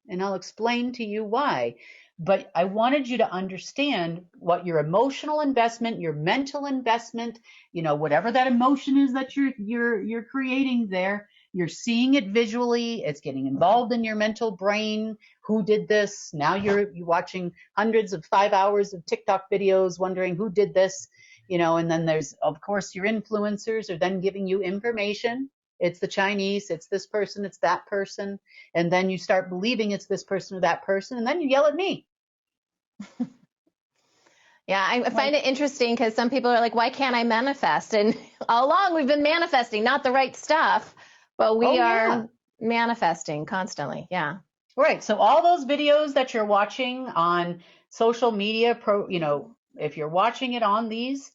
And I'll explain to you why. But I wanted you to understand what your emotional investment, your mental investment, you know, whatever that emotion is that you're creating there, you're seeing it visually, it's getting involved in your mental brain. Who did this? Now you're watching hundreds of 5 hours of TikTok videos wondering who did this, you know, and then there's, of course, your influencers are then giving you information. It's the Chinese, it's this person, it's that person. And then you start believing it's this person or that person, and then you yell at me. Yeah, I find it interesting because some people are like, why can't I manifest? And all along we've been manifesting, not the right stuff, but we are manifesting constantly. Yeah. Right. So all those videos that you're watching on social media, you know, if you're watching it on these,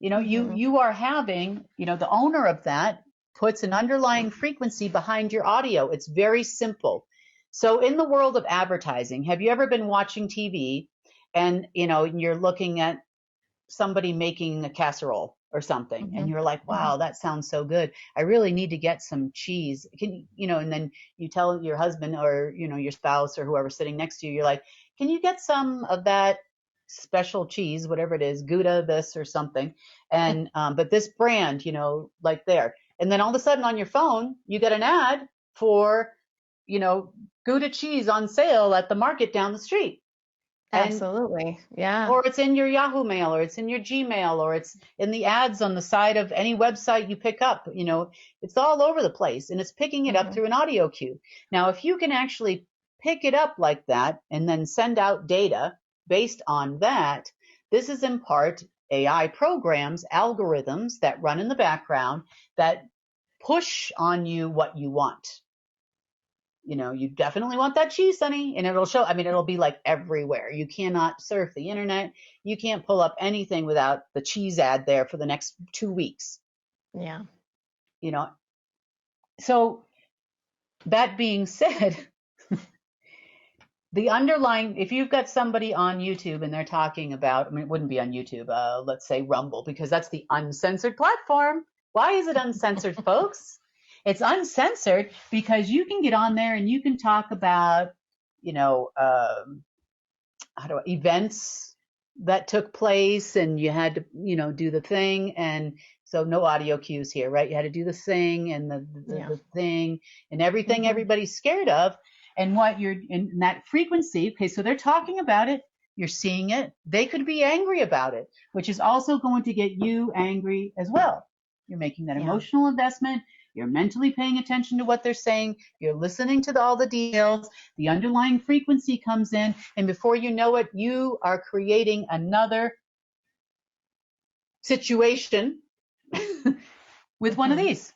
you know, you are having, you know, the owner of that puts an underlying frequency behind your audio. It's very simple. So in the world of advertising, have you ever been watching TV and, you know, you're looking at somebody making a casserole or something, and you're like, wow, that sounds so good. I really need to get some cheese. Can you know, and then you tell your husband or, you know, your spouse or whoever's sitting next to you, you're like, can you get some of that special cheese, whatever it is, Gouda this or something, and but this brand, you know, like there. And then all of a sudden on your phone, you get an ad for, you know, Gouda cheese on sale at the market down the street. Absolutely. Yeah. Or it's in your Yahoo Mail, or it's in your Gmail, or it's in the ads on the side of any website you pick up. You know, it's all over the place, and it's picking it up through an audio cue. Now, if you can actually pick it up like that and then send out data based on that, this is in part AI programs, algorithms that run in the background that push on you what you want. You know, you definitely want that cheese, honey. And it'll show, I mean, it'll be like everywhere. You cannot surf the internet. You can't pull up anything without the cheese ad there for the next 2 weeks. Yeah. You know, so that being said, the underlying, if you've got somebody on YouTube and they're talking about, I mean, it wouldn't be on YouTube, let's say Rumble, because that's the uncensored platform. Why is it uncensored, folks? It's uncensored because you can get on there and you can talk about, you know, events that took place, and you had to, you know, do the thing. And so no audio cues here, right? You had to do the thing and the thing and everything everybody's scared of. And what you're in that frequency, okay, so they're talking about it, you're seeing it, they could be angry about it, which is also going to get you angry as well. You're making that emotional investment. You're mentally paying attention to what they're saying. You're listening to all the details. The underlying frequency comes in, and before you know it, you are creating another situation with one of these.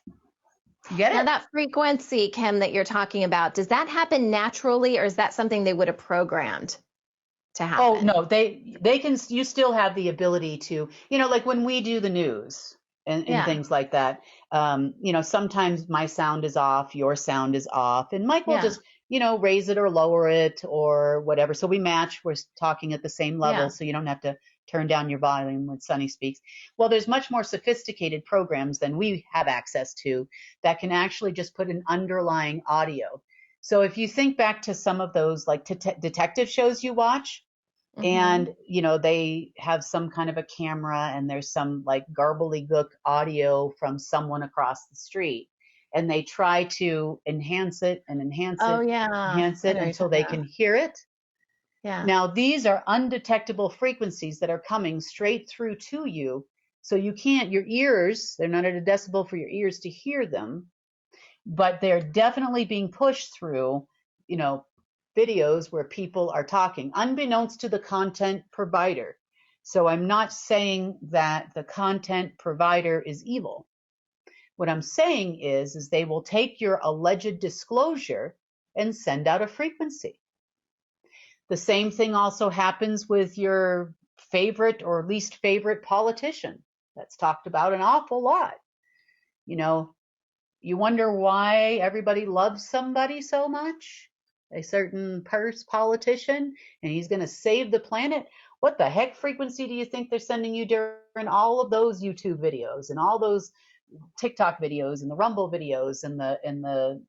You get Now it? that frequency, Kim, that you're talking about, does that happen naturally, or is that something they would have programmed to Oh, happen? no, they can, you still have the ability to, like when we do the news and Yeah. things like that, sometimes my sound is off, your sound is off, and Mike will Yeah. just, raise it or lower it or whatever. So we match, we're talking at the same level, Yeah. so you don't have to turn down your volume when Sunny speaks. Well, there's much more sophisticated programs than we have access to that can actually just put an underlying audio. So if you think back to some of those like detective shows you watch, Mm-hmm. and they have some kind of a camera and there's some like garbly-gook audio from someone across the street, and they try to enhance it and enhance Oh, it, yeah. enhance I it know what you're until talking they about. can hear it. Yeah. Now these are undetectable frequencies that are coming straight through to you, so you can't, your ears, they're not at a decibel for your ears to hear them, but they're definitely being pushed through, you know, videos where people are talking, unbeknownst to the content provider. So I'm not saying that the content provider is evil. What I'm saying is they will take your alleged disclosure and send out a frequency. The same thing also happens with your favorite or least favorite politician. That's talked about an awful lot. You know, you wonder why everybody loves somebody so much, a certain politician, and he's going to save the planet. What the heck frequency do you think they're sending you during all of those YouTube videos and all those TikTok videos and the Rumble videos and the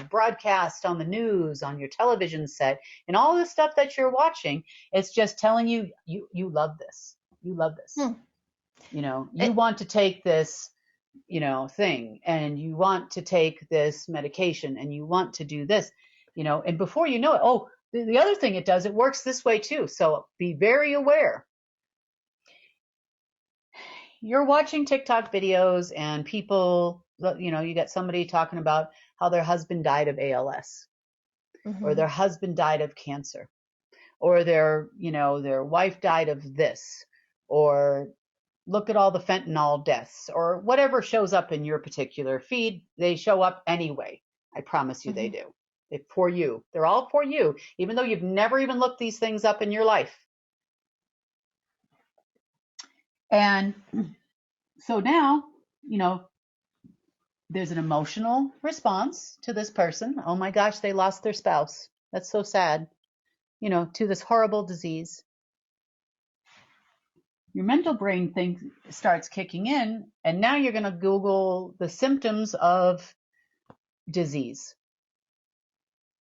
broadcast on the news on your television set and all the stuff that you're watching? It's just telling you you love this. You love this. Hmm. You It, want to take this thing, and you want to take this medication, and you want to do this, and before you know it, oh, the other thing it does, it works this way too. So be very aware. You're watching TikTok videos and people, you get somebody talking about how their husband died of ALS, or mm-hmm. their husband died of cancer, or their wife died of this, or look at all the fentanyl deaths, or whatever shows up in your particular feed. They show up anyway. I promise you they Mm-hmm. do. They're for you. They're all for you, even though you've never even looked these things up in your life. And so now, there's an emotional response to this person. Oh my gosh, they lost their spouse. That's so sad. To this horrible disease. Your mental brain thing starts kicking in, and now you're going to Google the symptoms of disease.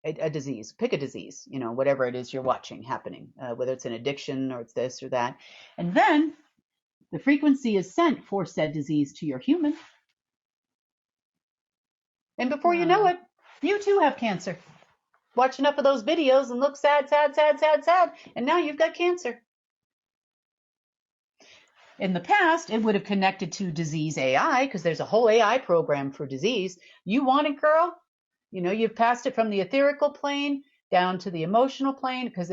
A disease, pick a disease, whatever it is you're watching happening, whether it's an addiction or it's this or that. And then the frequency is sent for said disease to your human. And before you know Wow. it, you too have cancer. Watch enough of those videos and look sad, sad, sad, sad, sad, and now you've got cancer. In the past, it would have connected to disease AI, because there's a whole AI program for disease. You want it, girl? You've passed it from the etherical plane down to the emotional plane, because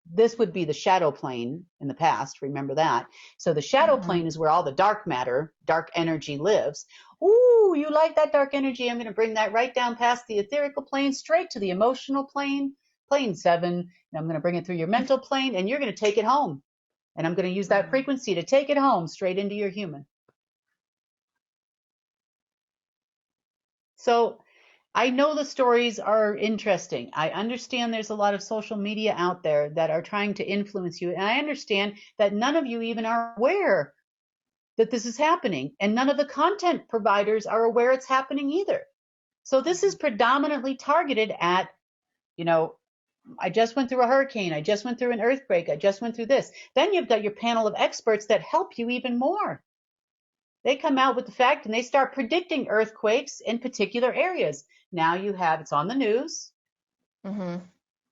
this would be the shadow plane in the past. Remember that. So the shadow Mm-hmm. plane is where all the dark matter, dark energy lives. Ooh, you like that dark energy? I'm going to bring that right down past the etherical plane, straight to the emotional plane, plane 7. And I'm going to bring it through your mental plane, and you're going to take it home. And I'm going to use that Wow. frequency to take it home straight into your human. So I know the stories are interesting. I understand there's a lot of social media out there that are trying to influence you. And I understand that none of you even are aware that this is happening. And none of the content providers are aware it's happening either. So this is predominantly targeted at, I just went through a hurricane. I just went through an earthquake. I just went through this. Then you've got your panel of experts that help you even more. They come out with the fact and they start predicting earthquakes in particular areas. Now it's on the news. Mm-hmm.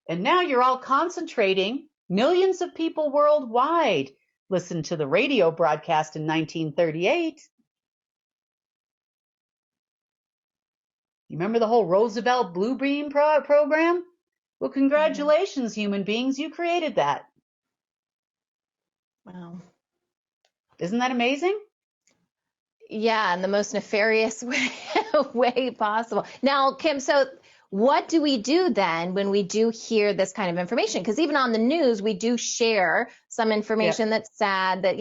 And now you're all concentrating. Millions of people worldwide listened to the radio broadcast in 1938. You remember the whole Roosevelt Blue Beam program? Well, Mm-hmm. congratulations, human beings. You created that. Wow. Isn't that amazing? Yeah, in the most nefarious way possible. Now, Kim, so what do we do then when we do hear this kind of information? Because even on the news, we do share some Yep. information that's sad that,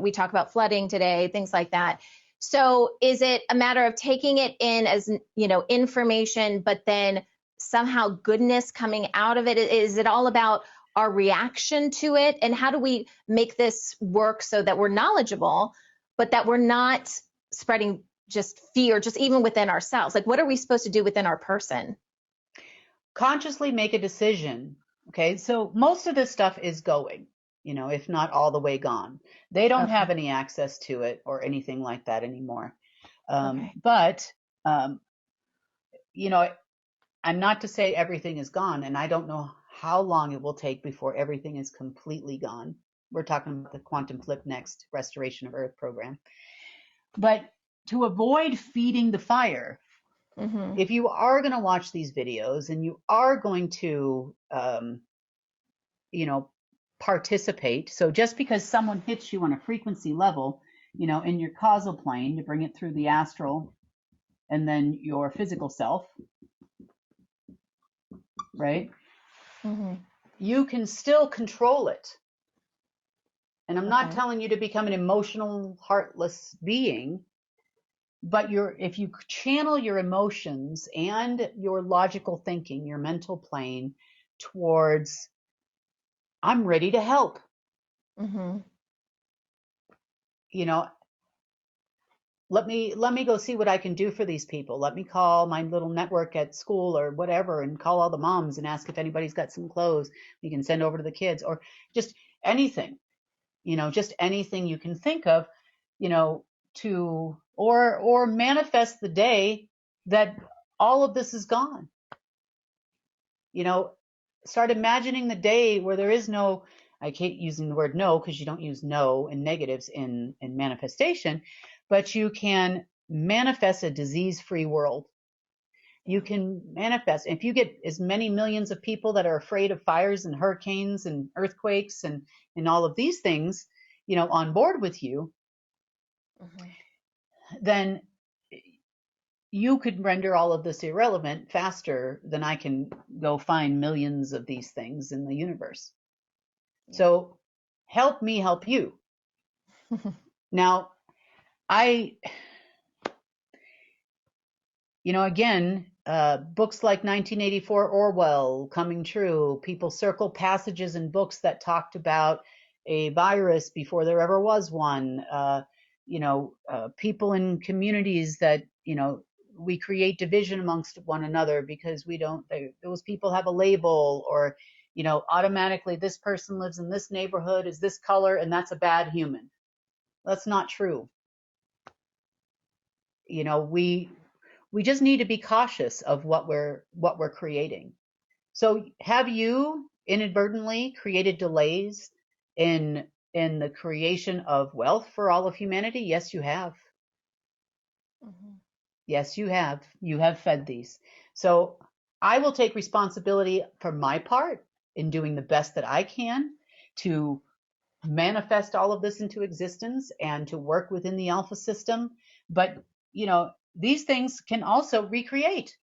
we talk about flooding today, things like that. So is it a matter of taking it in as, information, but then somehow goodness coming out of it? Is it all about our reaction to it? And how do we make this work so that we're knowledgeable, but that we're not spreading just fear, just even within ourselves? Like, what are we supposed to do within our person? Consciously make a decision. Okay. So most of this stuff is going, if not all the way gone. They don't Okay. have any access to it or anything like that anymore. Okay. But, um, you know, I'm not to say everything is gone, and I don't know how long it will take before everything is completely gone. We're talking about the Quantum Flip Next Restoration of Earth program. But to avoid feeding the fire, Mm-hmm. if you are going to watch these videos and you are going to, participate, so just because someone hits you on a frequency level, in your causal plane to bring it through the astral and then your physical self, right? Mm-hmm. You can still control it. And I'm not Okay. telling you to become an emotional, heartless being, but if you channel your emotions and your logical thinking, your mental plane towards, I'm ready to help. Mm-hmm. You know, let me go see what I can do for these people. Let me call my little network at school or whatever and call all the moms and ask if anybody's got some clothes we can send over to the kids, or just anything, just anything you can think of, to or manifest the day that all of this is gone. You know, Start imagining the day where there is no, I hate using the word no because you don't use no and negatives in manifestation, but you can manifest a disease-free world. You can manifest, if you get as many millions of people that are afraid of fires and hurricanes and earthquakes and all of these things, on board with you, Mm-hmm. then you could render all of this irrelevant faster than I can go find millions of these things in the universe. Yeah. So help me help you. Now, I, again, books like 1984 Orwell, Coming True, people circle passages in books that talked about a virus before there ever was one. People in communities that, we create division amongst one another because those people have a label, or, automatically this person lives in this neighborhood, is this color, and that's a bad human. That's not true. We just need to be cautious of what we're creating. So have you inadvertently created delays in the creation of wealth for all of humanity? Yes, you have. Mm-hmm. Yes, you have. You have fed these. So I will take responsibility for my part in doing the best that I can to manifest all of this into existence and to work within the alpha system. But, these things can also recreate.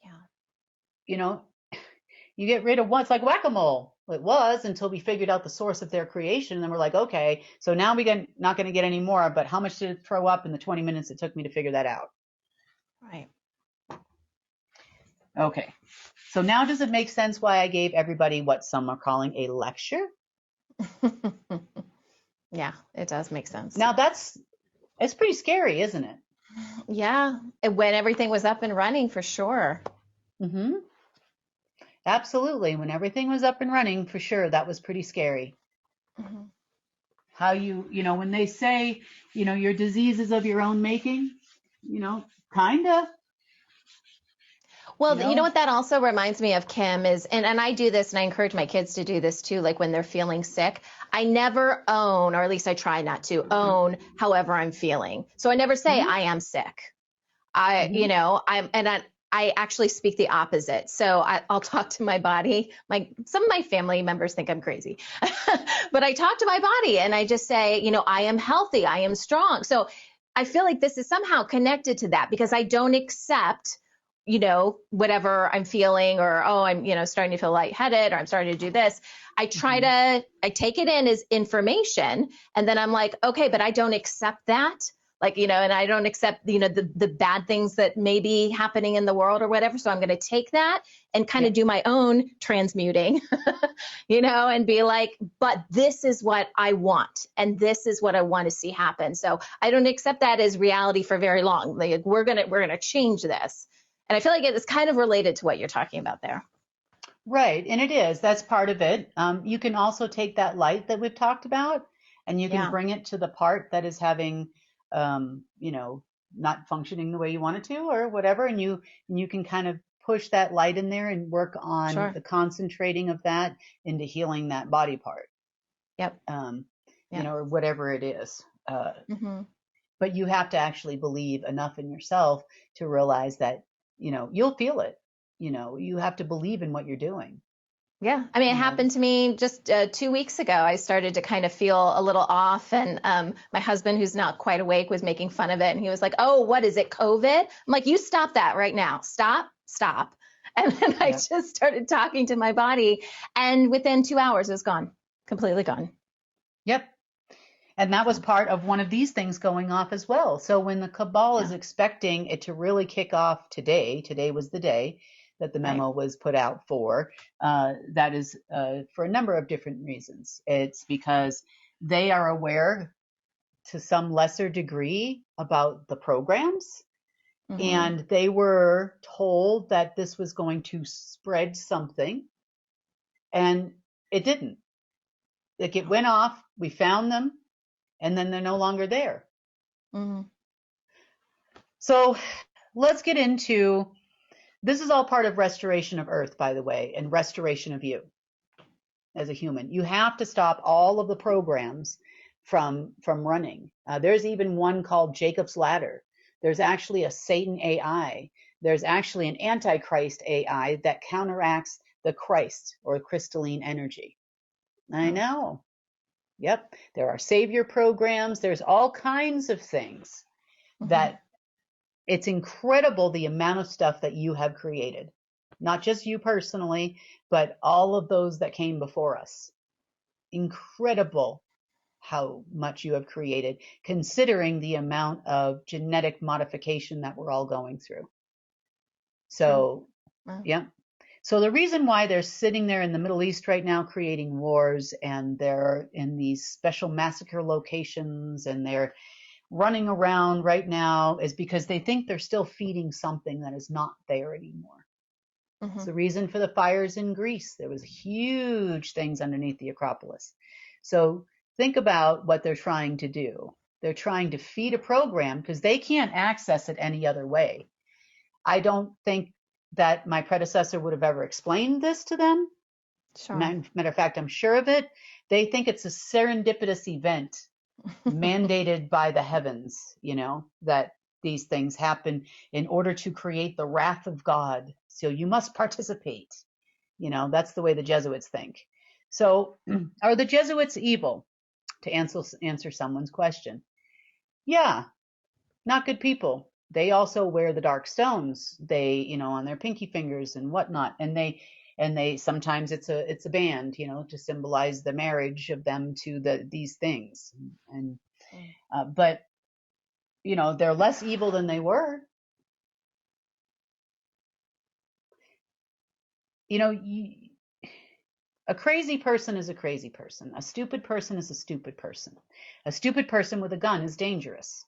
Yeah. You know, you get rid of one, it's like whack-a-mole. It was until we figured out the source of their creation. And then we're like, okay, so now not going to get any more, but how much did it throw up in the 20 minutes it took me to figure that out? Right. Okay. So now does it make sense why I gave everybody what some are calling a lecture? Yeah, it does make sense. Now it's pretty scary, isn't it? Yeah, when everything was up and running, for sure. Mm-hmm. Absolutely. When everything was up and running, for sure, that was pretty scary. Mm-hmm. How when they say, your disease is of your own making, kinda, Well, you know what that also reminds me of, Kim, is, and I do this and I encourage my kids to do this too, like when they're feeling sick, I never own, or at least I try not to own however I'm feeling. So I never say Mm-hmm. I am sick. Mm-hmm. I actually speak the opposite. So I'll talk to my body. Some of my family members think I'm crazy, but I talk to my body and I just say, I am healthy. I am strong. So I feel like this is somehow connected to that because I don't accept, whatever I'm feeling or, oh, I'm, starting to feel lightheaded or I'm starting to do this. I take it in as information and then I'm like, okay, but I don't accept that. Like, and I don't accept, the bad things that may be happening in the world or whatever. So I'm going to take that and kind of do my own transmuting, and be like, but this is what I want. And this is what I want to see happen. So I don't accept that as reality for very long. Like we're going to change this. And I feel like it's kind of related to what you're talking about there. Right. And it is. That's part of it. You can also take that light that we've talked about and you can bring it to the part that is having, not functioning the way you want it to or whatever. And you can kind of push that light in there and work on the concentrating of that into healing that body part. Yep. Or whatever it is. But you have to actually believe enough in yourself to realize that, you'll feel it. You have to believe in what you're doing. Yeah. I mean, it happened to me just 2 weeks ago. I started to kind of feel a little off. And my husband, who's not quite awake, was making fun of it. And he was like, oh, what is it, COVID? I'm like, you stop that right now. Stop. And then I just started talking to my body. And within 2 hours, it was gone, completely gone. Yep. And that was part of one of these things going off as well. So when the cabal is expecting it to really kick off today was the day that the memo was put out for. That is for a number of different reasons. It's because they are aware to some lesser degree about the programs. And they were told that this was going to spread something. And it didn't. Like it went off, we found them, and then they're no longer there. So let's get into, this is all part of restoration of Earth, by the way, and restoration of you as a human. You have to stop all of the programs from running. There's even one called Jacob's Ladder. There's actually a Satan AI. There's actually an Antichrist AI that counteracts the Christ or crystalline energy. I know. Yep. There are savior programs. There's all kinds of things that it's incredible the amount of stuff that you have created. Not just you personally, but all of those that came before us. Incredible how much you have created, considering the amount of genetic modification that we're all going through. So, yeah. So the reason why they're sitting there in the Middle East right now creating wars, and they're in these special massacre locations and they're running around right now is because they think they're still feeding something that is not there anymore. It's the reason for the fires in Greece. There was huge things underneath the Acropolis. So think about what they're trying to do. They're trying to feed a program because they can't access it any other way. I don't think that my predecessor would have ever explained this to them. Sure. Matter of fact, I'm sure of it. They think it's a serendipitous event mandated by the heavens, that these things happen in order to create the wrath of God. So you must participate. That's the way the Jesuits think. So are the Jesuits evil? To answer someone's question. Yeah, not good people. They also wear the dark stones. They, on their pinky fingers and whatnot. And they sometimes it's a band, to symbolize the marriage of them to these things. And but they're less evil than they were. A crazy person is a crazy person. A stupid person is a stupid person. A stupid person with a gun is dangerous.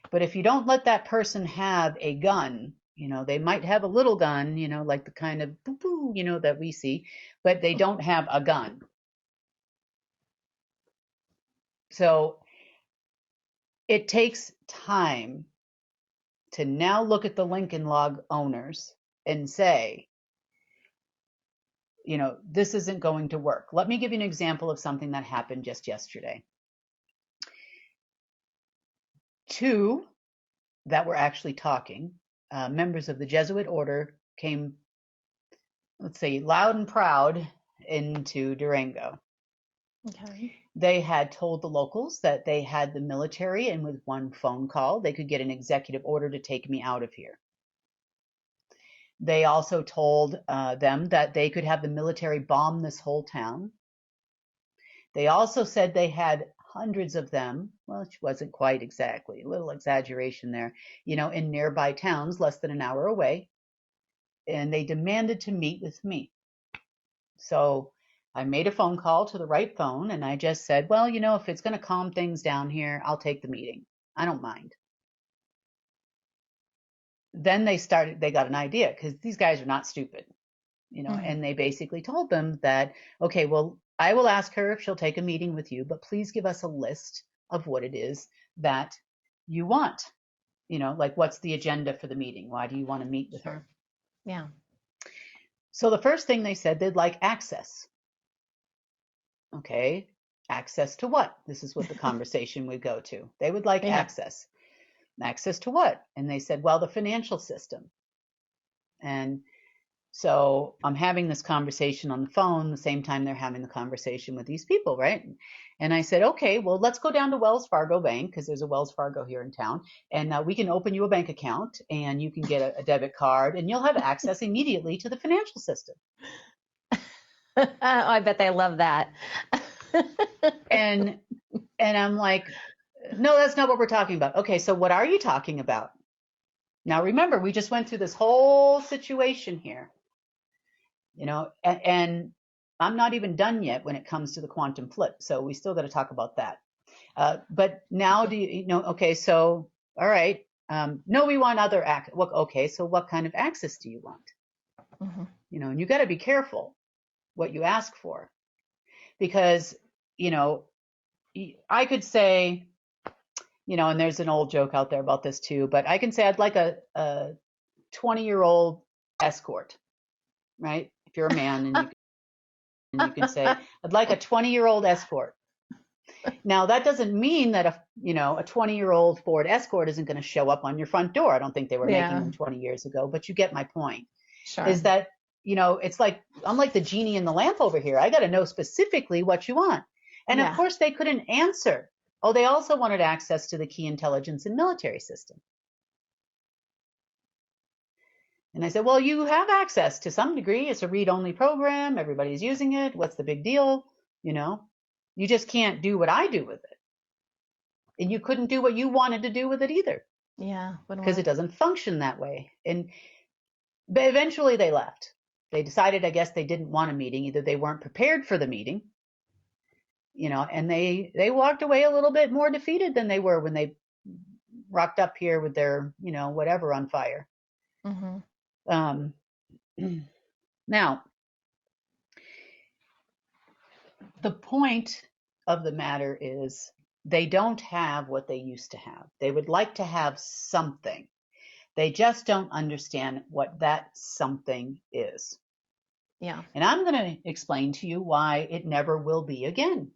But if you don't let that person have a gun, they might have a little gun, like the kind of boo-boo, that we see, but they don't have a gun. So it takes time to now look at the Lincoln Log owners and say, this isn't going to work. Let me give you an example of something that happened just yesterday. 2 that were actually talking, members of the Jesuit order came, let's say, loud and proud into Durango. Okay. They had told the locals that they had the military, and with one phone call, they could get an executive order to take me out of here. They also told them that they could have the military bomb this whole town. They also said they had hundreds of them. Well, it wasn't quite exactly, a little exaggeration there, in nearby towns less than an hour away. And they demanded to meet with me. So I made a phone call to the right phone, and I just said, well, if it's going to calm things down here, I'll take the meeting. I don't mind. Then they got an idea, because these guys are not stupid, and they basically told them that, okay, well, I will ask her if she'll take a meeting with you, but please give us a list of what it is that you want. Like, what's the agenda for the meeting? Why do you want to meet with her? Yeah. So the first thing they said, they'd like access. Okay, access to what? This is what the conversation would go to. They would like access. Access to what? And they said, well, the financial system. And so I'm having this conversation on the phone the same time they're having the conversation with these people, right? And I said, okay, well, let's go down to Wells Fargo Bank, because there's a Wells Fargo here in town, and we can open you a bank account, and you can get a debit card, and you'll have access immediately to the financial system. I bet they love that. and I'm like, no, that's not what we're talking about. Okay, so what are you talking about? Now, remember, we just went through this whole situation here, and I'm not even done yet when it comes to the quantum flip. So we still got to talk about that. But now okay, so, all right. No, we want other access. Well, okay, so what kind of access do you want? And you got to be careful what you ask for, because, I could say, and there's an old joke out there about this too, but I can say I'd like a 20-year-old escort, right? If you're a man, and you can say, I'd like a 20-year-old escort. Now, that doesn't mean that a 20-year-old Ford Escort isn't going to show up on your front door. I don't think they were making them 20 years ago, but you get my point. Sure. Is that, it's like, I'm like the genie in the lamp over here. I got to know specifically what you want. And of course, they couldn't answer. Oh, they also wanted access to the key intelligence and military system. And I said, well, you have access to some degree. It's a read-only program. Everybody's using it. What's the big deal? You just can't do what I do with it. And you couldn't do what you wanted to do with it either. Yeah. Because it doesn't function that way. But eventually they left. They decided, I guess, they didn't want a meeting. Either they weren't prepared for the meeting, and they walked away a little bit more defeated than they were when they rocked up here with their, whatever on fire. Now, the point of the matter is they don't have what they used to have. They would like to have something. They just don't understand what that something is. Yeah. And I'm going to explain to you why it never will be again.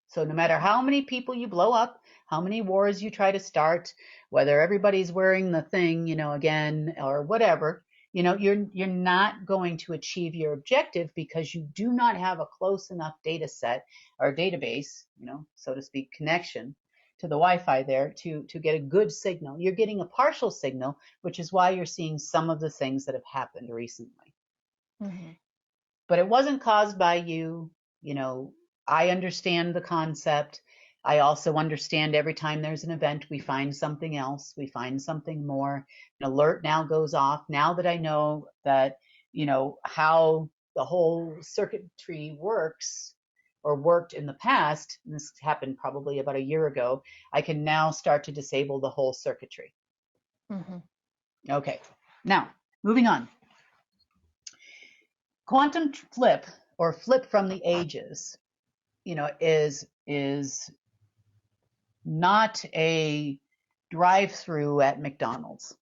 So no matter how many people you blow up, how many wars you try to start, whether everybody's wearing the thing, again, or whatever, you're not going to achieve your objective, because you do not have a close enough data set or database, so to speak, connection to the Wi-Fi there to get a good signal. You're getting a partial signal, which is why you're seeing some of the things that have happened recently. But it wasn't caused by you. I understand the concept. I also understand every time there's an event, we find something else, we find something more. An alert now goes off. Now that I know that, how the whole circuitry works, or worked in the past, and this happened probably about a year ago, I can now start to disable the whole circuitry. Okay, now moving on. Quantum flip, or flip from the ages, is not a drive-through at McDonald's.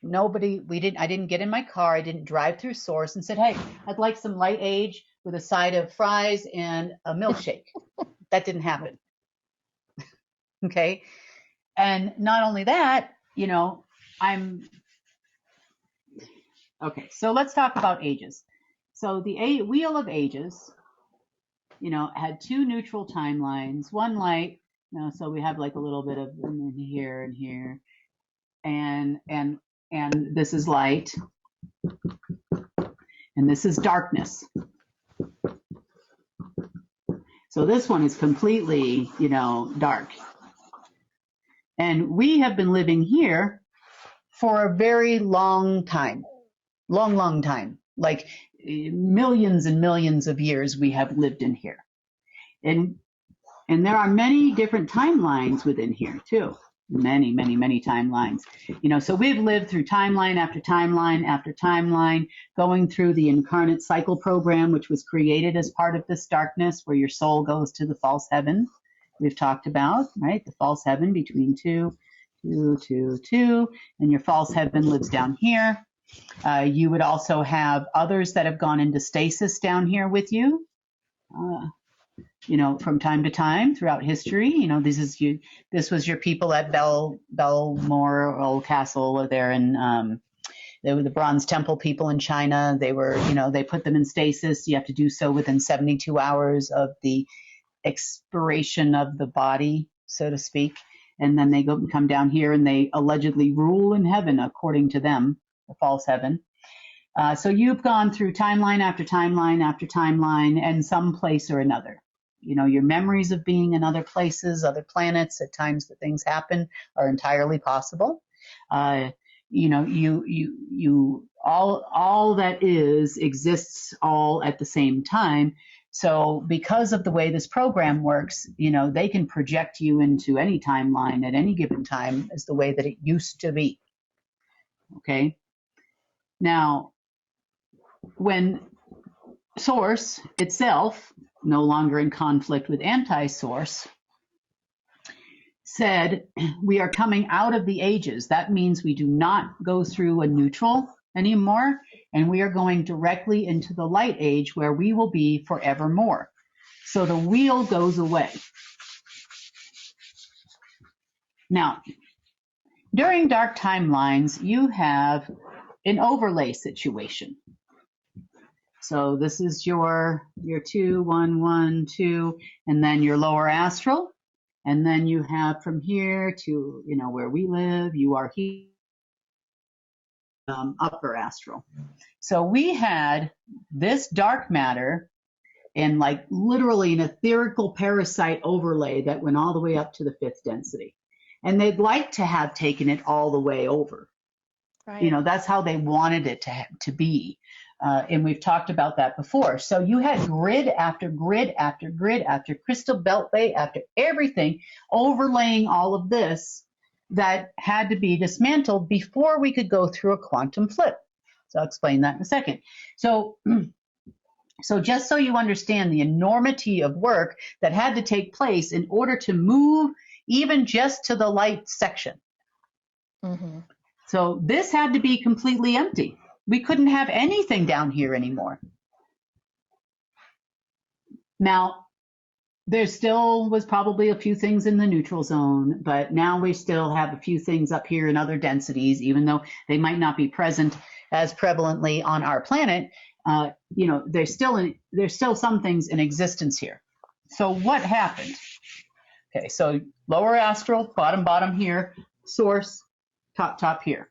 I didn't get in my car, I didn't drive through Source and said, hey, I'd like some light age with a side of fries and a milkshake. That didn't happen. Okay. And not only that, okay, so let's talk about ages. So the Wheel of Ages, had two neutral timelines, one light, so we have like a little bit of in here and here, and this is light, and this is darkness. So this one is completely, dark. And we have been living here for a very long time, long time, like millions and millions of years we have lived in here. And there are many different timelines within here too. Many timelines. So we've lived through timeline after timeline after timeline, going through the incarnate cycle program, which was created as part of this darkness, where your soul goes to the false heaven. We've talked about, right? The false heaven between 2, and your false heaven lives down here. You would also have others that have gone into stasis down here with you. From time to time throughout history. This was your people at Belmore Old Castle there in they were the Bronze Temple people in China. They were, they put them in stasis. You have to do so within 72 hours of the expiration of the body, so to speak. And then they come down here and they allegedly rule in heaven, according to them, the false heaven. So you've gone through timeline after timeline after timeline, and some place or another. Your memories of being in other places, other planets, at times that things happen are entirely possible. You all that exists all at the same time. So because of the way this program works, they can project you into any timeline at any given time as the way that it used to be. Okay. Now, when Source itself, no longer in conflict with anti-source, said, we are coming out of the ages. That means we do not go through a neutral anymore, and we are going directly into the light age, where we will be forevermore. So the wheel goes away. Now, during dark timelines, you have an overlay situation. So this is your 2, 1, 1, 2, and then your lower astral. And then you have from here to, where we live, you are here, upper astral. So we had this dark matter and like literally an etherical parasite overlay that went all the way up to the 5th density. And they'd like to have taken it all the way over. Right. That's how they wanted it to be. And we've talked about that before. So you had grid after grid after grid after crystal beltway after everything overlaying all of this that had to be dismantled before we could go through a quantum flip. So I'll explain that in a second. So just so you understand the enormity of work that had to take place in order to move even just to the light section. Mm-hmm. So this had to be completely empty. We couldn't have anything down here anymore. Now, there still was probably a few things in the neutral zone, but now we still have a few things up here in other densities, even though they might not be present as prevalently on our planet. There's still some things in existence here. So what happened? Okay, so lower astral, bottom here, source, top here.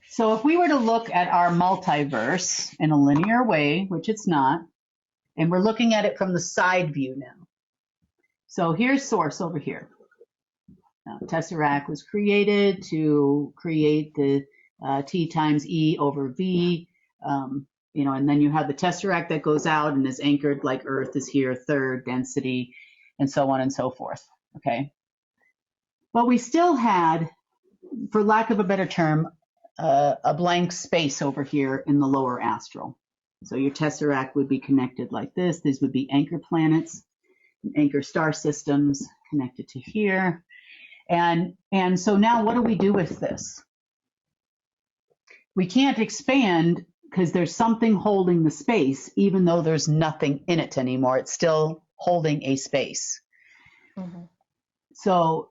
So if we were to look at our multiverse in a linear way, which it's not, and we're looking at it from the side view now. So here's source over here. Now, Tesseract was created to create the T times E over V, and then you have the Tesseract that goes out and is anchored like Earth is here, 3rd density, and so on and so forth, okay? But we still had, for lack of a better term, a blank space over here in the lower astral. So your Tesseract would be connected like this. These would be anchor planets, anchor star systems connected to here. And so now what do we do with this? We can't expand because there's something holding the space, even though there's nothing in it anymore. It's still holding a space. Mm-hmm. So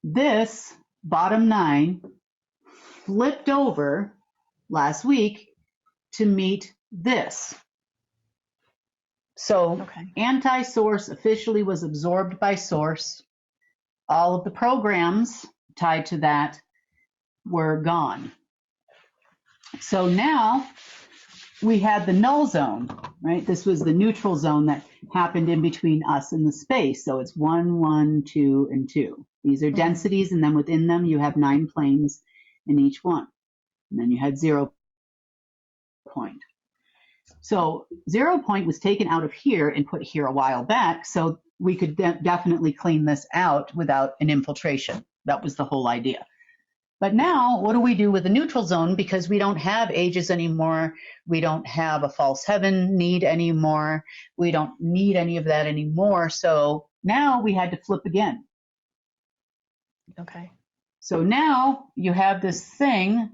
this bottom 9 flipped over last week to meet this. So Okay. anti-source officially was absorbed by source. All of the programs tied to that were gone. So now we had the null zone, right? This was the neutral zone that happened in between us and the space. So it's 1, 1, 2, and 2. These are densities, and then within them you have 9 planes in each one. And then you had 0 point. So 0 point was taken out of here and put here a while back, so we could definitely clean this out without an infiltration. That was the whole idea. But now, what do we do with the neutral zone? Because we don't have ages anymore. We don't have a false heaven need anymore. We don't need any of that anymore. So now we had to flip again. Okay. So now you have this thing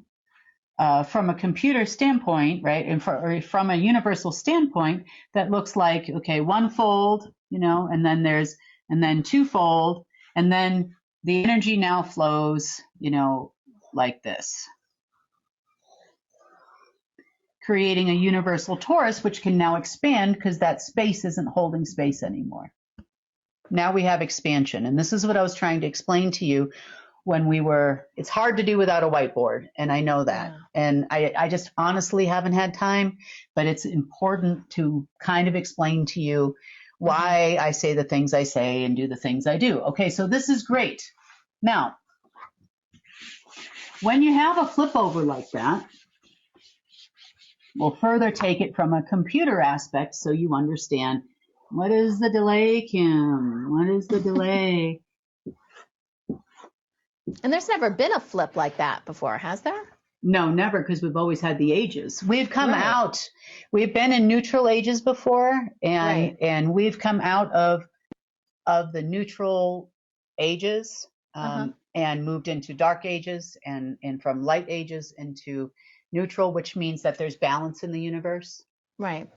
from a computer standpoint, right? And or from a universal standpoint that looks like, okay, one fold, and then two-fold, and then the energy now flows, like this, creating a universal torus, which can now expand because that space isn't holding space anymore. Now we have expansion. And this is what I was trying to explain to you when it's hard to do without a whiteboard. And I know that. Yeah. And I just honestly haven't had time, but it's important to kind of explain to you why I say the things I say and do the things I do. Okay, so this is great. Now, when you have a flip over like that, we'll further take it from a computer aspect so you understand. What is the delay, Kim? What is the delay? And there's never been a flip like that before, has there? No, never, because we've always had the ages. We've come out. We've been in neutral ages before, and we've come out of the neutral ages and moved into dark ages and from light ages into neutral, which means that there's balance in the universe. Right.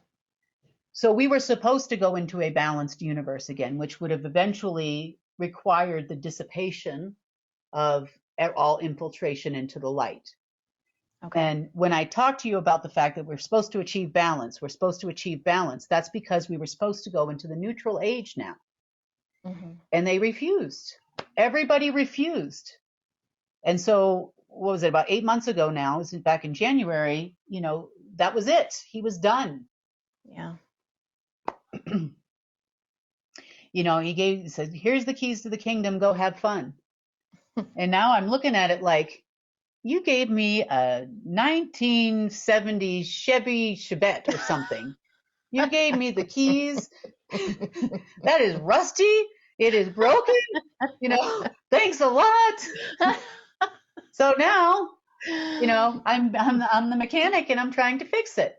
So we were supposed to go into a balanced universe again, which would have eventually required the dissipation of all infiltration into the light. Okay. And when I talk to you about the fact that we're supposed to achieve balance, that's because we were supposed to go into the neutral age now. And they refused. Everybody refused. And so, what was it, about 8 months ago now, back in January, that was it. He was done. Yeah. He said, here's the keys to the kingdom, go have fun. And now I'm looking at it like, you gave me a 1970 Chevy Chevette or something. You gave me the keys. That is rusty. It is broken. Thanks a lot. So now, I'm the mechanic and I'm trying to fix it.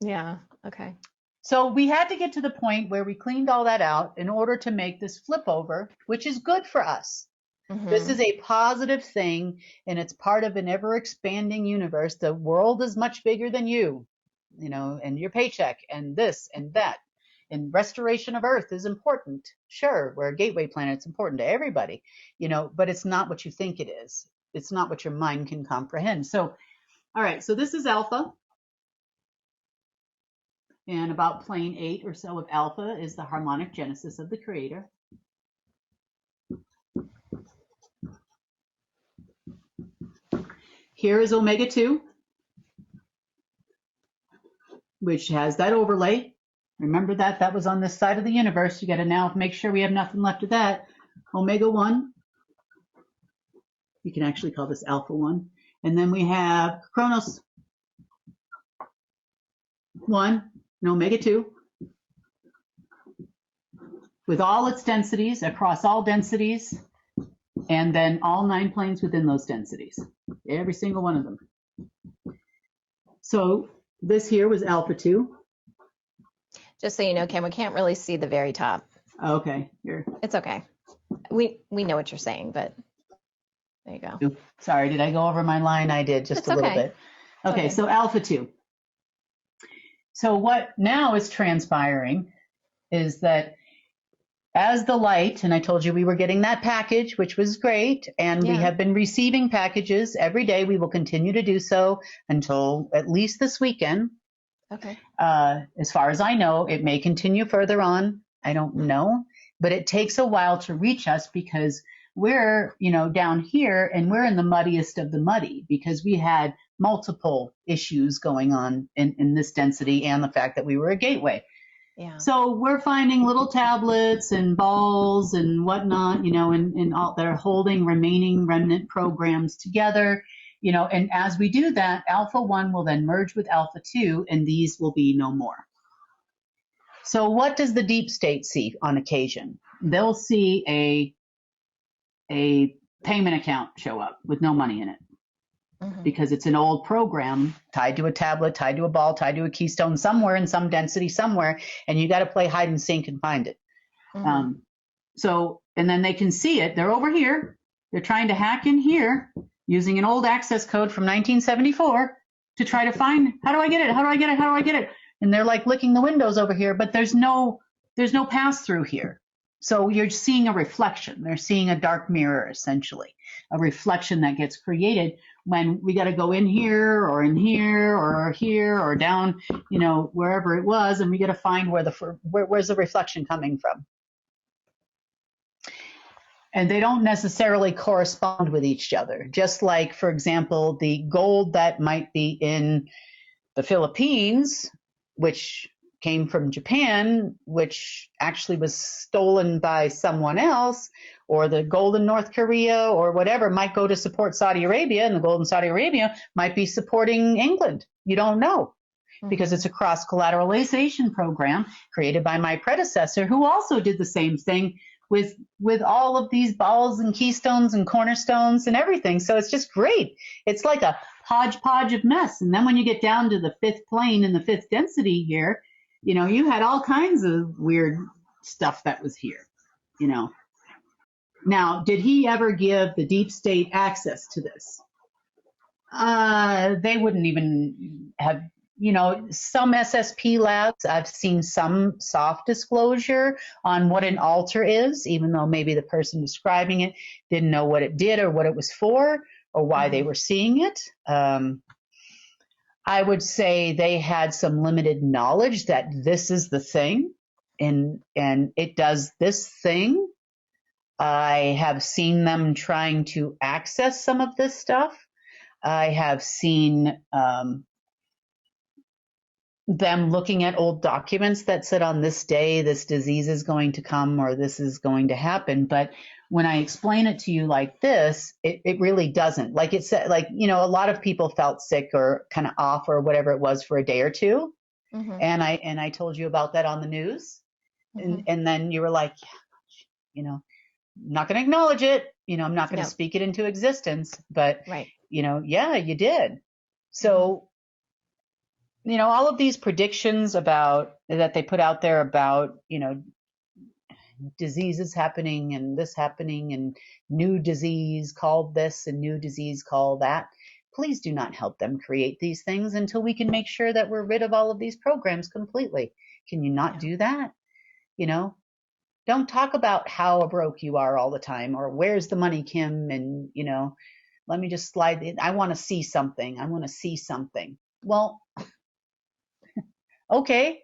Yeah. Okay. So we had to get to the point where we cleaned all that out in order to make this flip over, which is good for us. This is a positive thing, and it's part of an ever-expanding universe. The world is much bigger than you, and your paycheck, and this and that. And restoration of Earth is important. Sure, we're a gateway planet. It's important to everybody, but it's not what you think it is. It's not what your mind can comprehend. So, all right, so this is alpha. And about plane 8 or so of alpha is the harmonic genesis of the creator. Here is omega 2, which has that overlay. Remember that was on this side of the universe. You got to now make sure we have nothing left of that. Omega 1, you can actually call this alpha 1. And then we have Chronos 1 and omega 2 with all its densities across all densities, and then all 9 planes within those densities, every single one of them. So this here was alpha 2. Just so you know, Kim, we can't really see the very top. Okay. It's okay. We know what you're saying, but there you go. Sorry, did I go over my line? I did just a little bit. Okay, so alpha 2. So what now is transpiring is that as the light, and I told you we were getting that package, which was great, and we have been receiving packages every day. We will continue to do so until at least this weekend. Okay. As far as I know, it may continue further on. I don't know, but it takes a while to reach us because we're, down here and we're in the muddiest of the muddy because we had multiple issues going on in this density and the fact that we were a gateway. Yeah. So we're finding little tablets and balls and whatnot, and all they're holding remaining remnant programs together, and as we do that, Alpha 1 will then merge with Alpha 2, and these will be no more. So what does the deep state see on occasion? They'll see a payment account show up with no money in it because it's an old program tied to a tablet, tied to a ball, tied to a keystone somewhere in some density somewhere, and you got to play hide and seek and find it. And then they can see it. They're over here. They're trying to hack in here using an old access code from 1974 to try to find, how do I get it? How do I get it? How do I get it? And they're like licking the windows over here, but there's no pass through here. So you're seeing a reflection. They're seeing a dark mirror, essentially, a reflection that gets created when we got to go in here or down, wherever it was, and we got to find where's the reflection coming from. And they don't necessarily correspond with each other. Just like, for example, the gold that might be in the Philippines, which came from Japan, which actually was stolen by someone else, or the gold in North Korea or whatever might go to support Saudi Arabia, and the gold in Saudi Arabia might be supporting England. You don't know because it's a cross-collateralization program created by my predecessor, who also did the same thing with all of these balls and keystones and cornerstones and everything. So it's just great. It's like a hodgepodge of mess. And then when you get down to the fifth plane and the fifth density here, you had all kinds of weird stuff that was here, Now, did he ever give the deep state access to this? They wouldn't even have, some SSP labs, I've seen some soft disclosure on what an altar is, even though maybe the person describing it didn't know what it did or what it was for or why they were seeing it. I would say they had some limited knowledge that this is the thing and it does this thing. I have seen them trying to access some of this stuff. I have seen them looking at old documents that said on this day this disease is going to come or this is going to happen. But when I explain it to you like this, it really doesn't. Like it said, a lot of people felt sick or kind of off or whatever it was for a day or two. And I told you about that on the news. And then you were like, I'm not going to acknowledge it. I'm not going to speak it into existence. But, yeah, you did. So, all of these predictions that they put out there about, diseases happening and this happening and new disease called this and new disease called that. Please do not help them create these things until we can make sure that we're rid of all of these programs completely. Can you not do that? Don't talk about how broke you are all the time or where's the money, Kim? And, let me just slide in. I want to see something. I want to see something. Well, okay.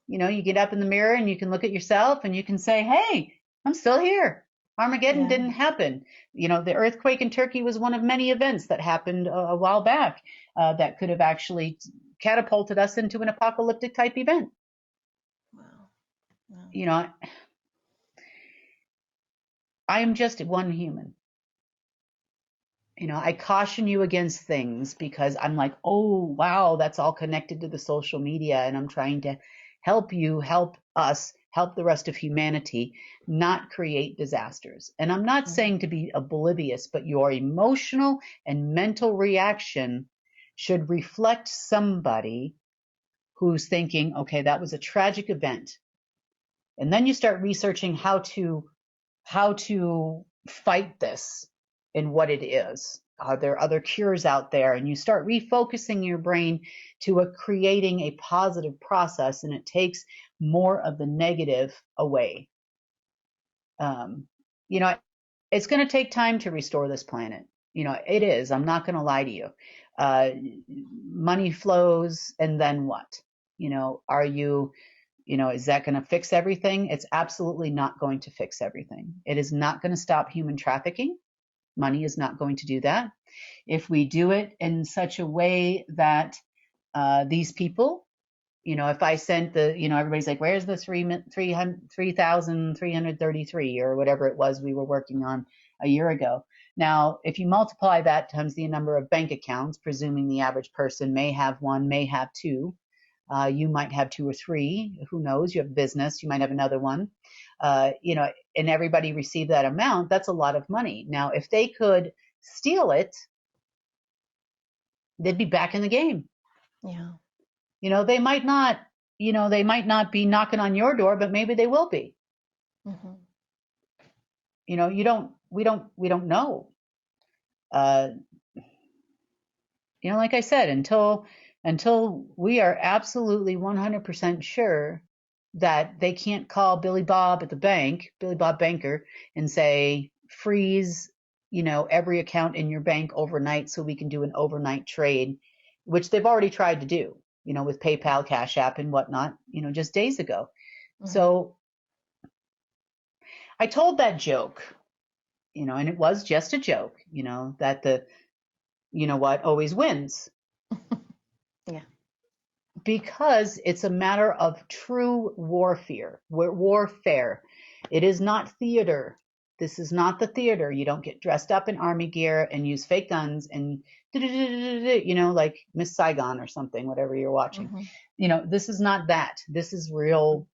You get up in the mirror and you can look at yourself and you can say, hey, I'm still here. Armageddon didn't happen. The earthquake in Turkey was one of many events that happened a while back that could have actually catapulted us into an apocalyptic type event. Wow. I am just one human. I caution you against things because I'm like, oh, wow, that's all connected to the social media. And I'm trying to help you, help us, help the rest of humanity not create disasters. And I'm not saying to be oblivious, but your emotional and mental reaction should reflect somebody who's thinking, okay, that was a tragic event. And then you start researching how to fight this and what it is. Are there other cures out there? And you start refocusing your brain to creating a positive process, and it takes more of the negative away. It's going to take time to restore this planet. It is. I'm not going to lie to you. money flows, and then what? Are you, is that going to fix everything? It's absolutely not going to fix everything. It is not going to stop human trafficking. Money is not going to do that. If we do it in such a way that these people, if I sent everybody's like, where's the 3,333 or whatever it was we were working on a year ago. Now, if you multiply that times the number of bank accounts, presuming the average person may have one, may have two, you might have two or three, who knows, you have business, you might have another one, and everybody receive that amount, that's a lot of money. Now, if they could steal it, they'd be back in the game. Yeah. They might not be knocking on your door, but maybe they will be. Mm-hmm. We don't know. Like I said, until we are absolutely 100% sure that they can't call Billy Bob at the bank, Billy Bob Banker, and say, freeze, every account in your bank overnight so we can do an overnight trade, which they've already tried to do, with PayPal, Cash App, and whatnot, just days ago. Mm-hmm. So I told that joke, and it was just a joke, that the, what always wins. Yeah. Because it's a matter of true warfare. It is not theater. This is not the theater. You don't get dressed up in army gear and use fake guns and, like Miss Saigon or something, whatever you're watching. Mm-hmm. This is not that. This is real,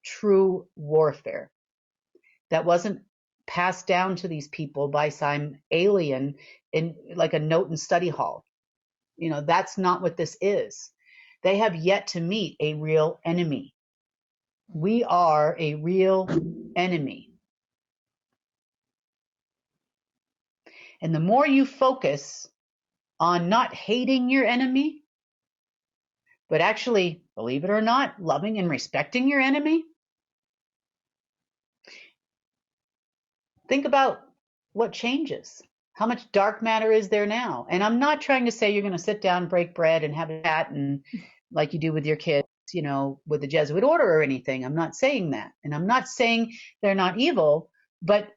true warfare that wasn't passed down to these people by some alien in like a note and study hall. That's not what this is. They have yet to meet a real enemy. We are a real enemy. And the more you focus on not hating your enemy, but actually, believe it or not, loving and respecting your enemy, think about what changes. How much dark matter is there now? And I'm not trying to say you're going to sit down, break bread, and have a chat and like you do with your kids, with the Jesuit order or anything. I'm not saying that. And I'm not saying they're not evil, but,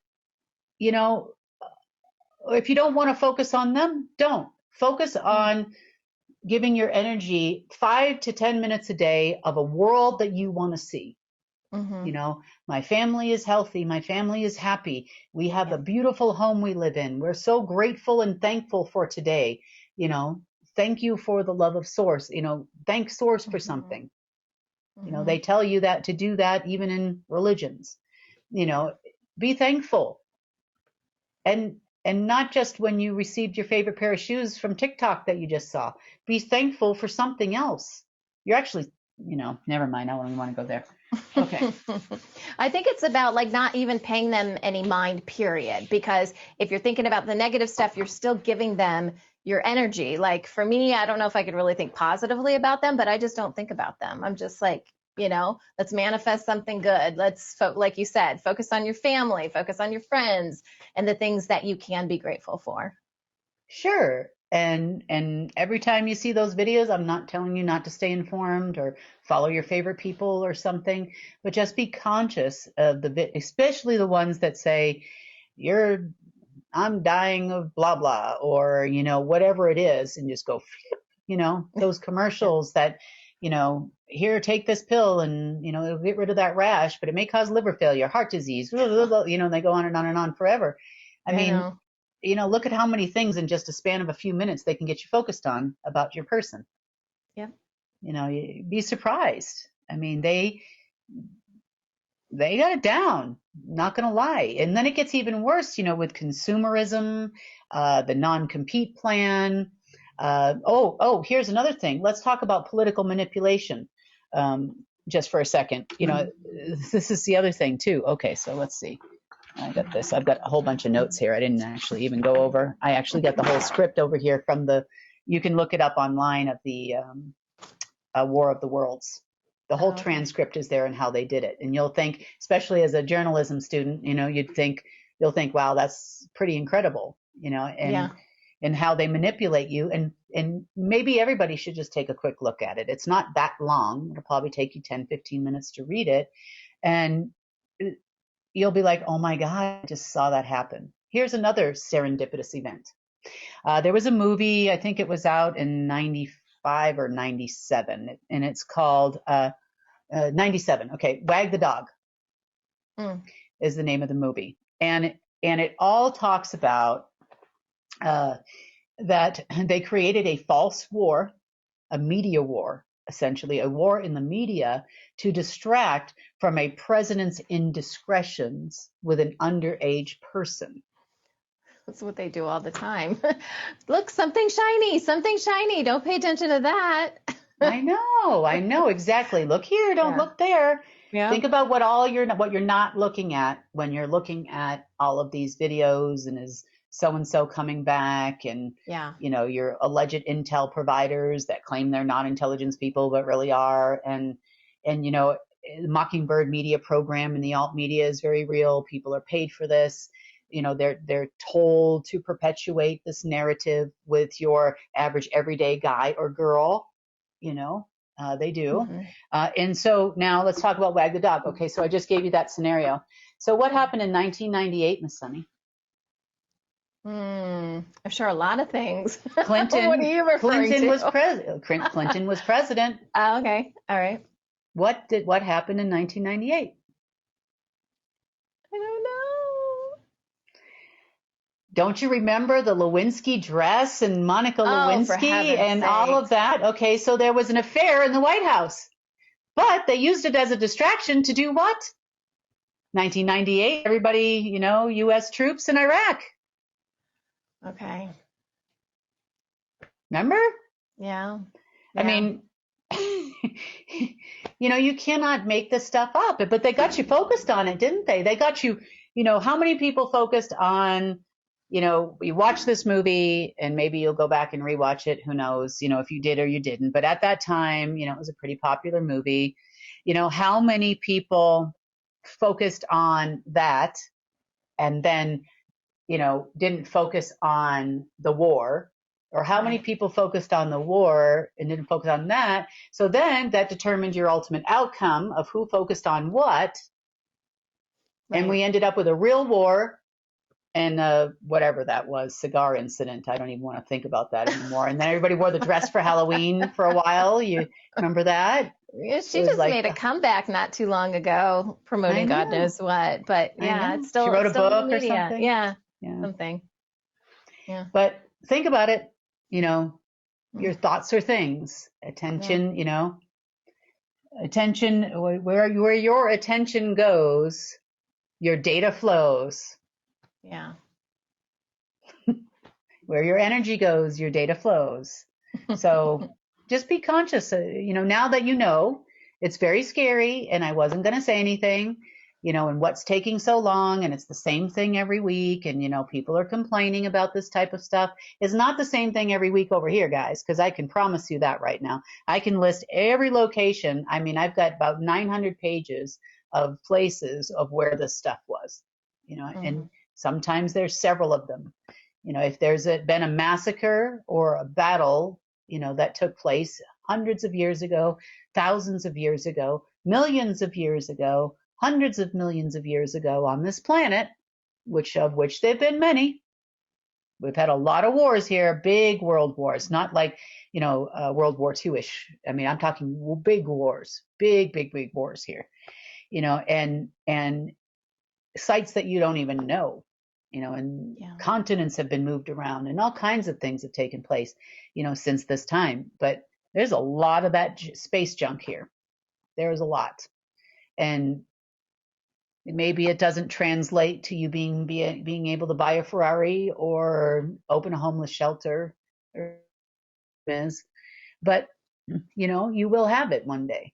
if you don't want to focus on them, don't. Focus on giving your energy 5 to 10 minutes a day of a world that you want to see. Mm-hmm. My family is healthy. My family is happy. We have a beautiful home we live in. We're so grateful and thankful for today. Thank you for the love of Source. Thank Source for something. Mm-hmm. They tell you that to do that even in religions. Be thankful. And not just when you received your favorite pair of shoes from TikTok that you just saw. Be thankful for something else. You're actually, never mind. I don't even want to go there. Okay. I think it's about like not even paying them any mind, period. Because if you're thinking about the negative stuff, you're still giving them your energy. Like for me, I don't know if I could really think positively about them, but I just don't think about them. I'm just like, let's manifest something good. Let's, like you said, focus on your family, focus on your friends, and the things that you can be grateful for. Sure. And every time you see those videos, I'm not telling you not to stay informed or follow your favorite people or something, but just be conscious of especially the ones that say, I'm dying of blah, blah, or, whatever it is, and just go, those commercials that, here, take this pill and, it'll get rid of that rash, but it may cause liver failure, heart disease, they go on and on forever. I mean, look at how many things in just a span of a few minutes they can get you focused on about your person. Yeah. You'd be surprised. I mean, they got it down, not going to lie. And then it gets even worse, with consumerism, the non-compete plan. Here's another thing. Let's talk about political manipulation just for a second. This is the other thing too. Okay, so let's see. I got this. I've got a whole bunch of notes here. I didn't actually even go over. I actually got the whole script over here from you can look it up online of the War of the Worlds. The whole transcript is there and how they did it. And you'll think, especially as a journalism student, you'll think, wow, that's pretty incredible, and how they manipulate you. And maybe everybody should just take a quick look at it. It's not that long. It'll probably take you 10, 15 minutes to read it. And you'll be like, oh my God, I just saw that happen. Here's another serendipitous event. There was a movie, I think it was out in 95 or 97, and it's called 97. Okay, Wag the Dog is the name of the movie. And it all talks about that they created a false war, a media war, essentially, a war in the media to distract from a president's indiscretions with an underage person. That's what they do all the time. Look, something shiny, something shiny. Don't pay attention to that. I know, exactly. Look here, don't look there. Yeah. Think about what you're not looking at when you're looking at all of these videos, and is so-and-so coming back, and your alleged intel providers that claim they're not intelligence people but really are, and the Mockingbird media program and the alt media is very real. People are paid for this. They're told to perpetuate this narrative with your average everyday guy or girl. They do. And so now let's talk about Wag the Dog. Okay, so I just gave you that scenario. So what happened in 1998, Miss Sunny? I'm sure a lot of things. Clinton. What are you referring to? Clinton was president. Oh, okay. All right. What happened in 1998? I don't know. Don't you remember the Lewinsky dress and Monica Lewinsky and all of that? Okay, so there was an affair in the White House, but they used it as a distraction to do what? 1998, everybody, U.S. troops in Iraq. Okay. Remember? Yeah. I mean, you cannot make this stuff up, but they got you focused on it, didn't they? They got you, how many people focused on, you watch this movie and maybe you'll go back and rewatch it. Who knows, if you did or you didn't. But at that time, it was a pretty popular movie. How many people focused on that and then, didn't focus on the war? Or how many people focused on the war and didn't focus on that? So then that determined your ultimate outcome of who focused on what. Right. And we ended up with a real war and whatever that was, cigar incident. I don't even want to think about that anymore. And then everybody wore the dress for Halloween for a while. You remember that? Yeah, she just made a comeback not too long ago, promoting God knows what. But yeah, it's still. She wrote a book or something. Yeah, something. Yeah. But think about it. Your thoughts are things. Attention. Attention. Where your attention goes, your data flows. Yeah. Where your energy goes, your data flows. So just be conscious. Now that it's very scary, and I wasn't going to say anything, and what's taking so long, and it's the same thing every week, and people are complaining about this type of stuff. It's not the same thing every week over here, guys, because I can promise you that right now. I can list every location. I mean, I've got about 900 pages of places of where this stuff was, and sometimes there's several of them. If there's been a massacre or a battle, that took place hundreds of years ago, thousands of years ago, millions of years ago, hundreds of millions of years ago on this planet, which there've been many. We've had a lot of wars here, big world wars, not like, World War II-ish. I mean, I'm talking big wars, big wars here, and sites that you don't even know, and continents have been moved around, and all kinds of things have taken place, since this time. But there's a lot of that space junk here. There's a lot. And maybe it doesn't translate to you being able to buy a Ferrari or open a homeless shelter, but you will have it one day.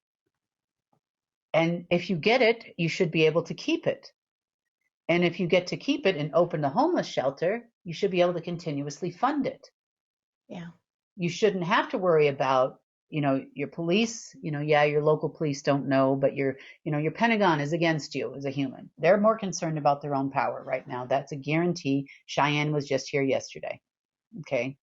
And if you get it, you should be able to keep it. And if you get to keep it and open the homeless shelter, you should be able to continuously fund it. Yeah. You shouldn't have to worry about, your police, your local police don't know, but your Pentagon is against you as a human. They're more concerned about their own power right now. That's a guarantee. Cheyenne was just here yesterday. Okay,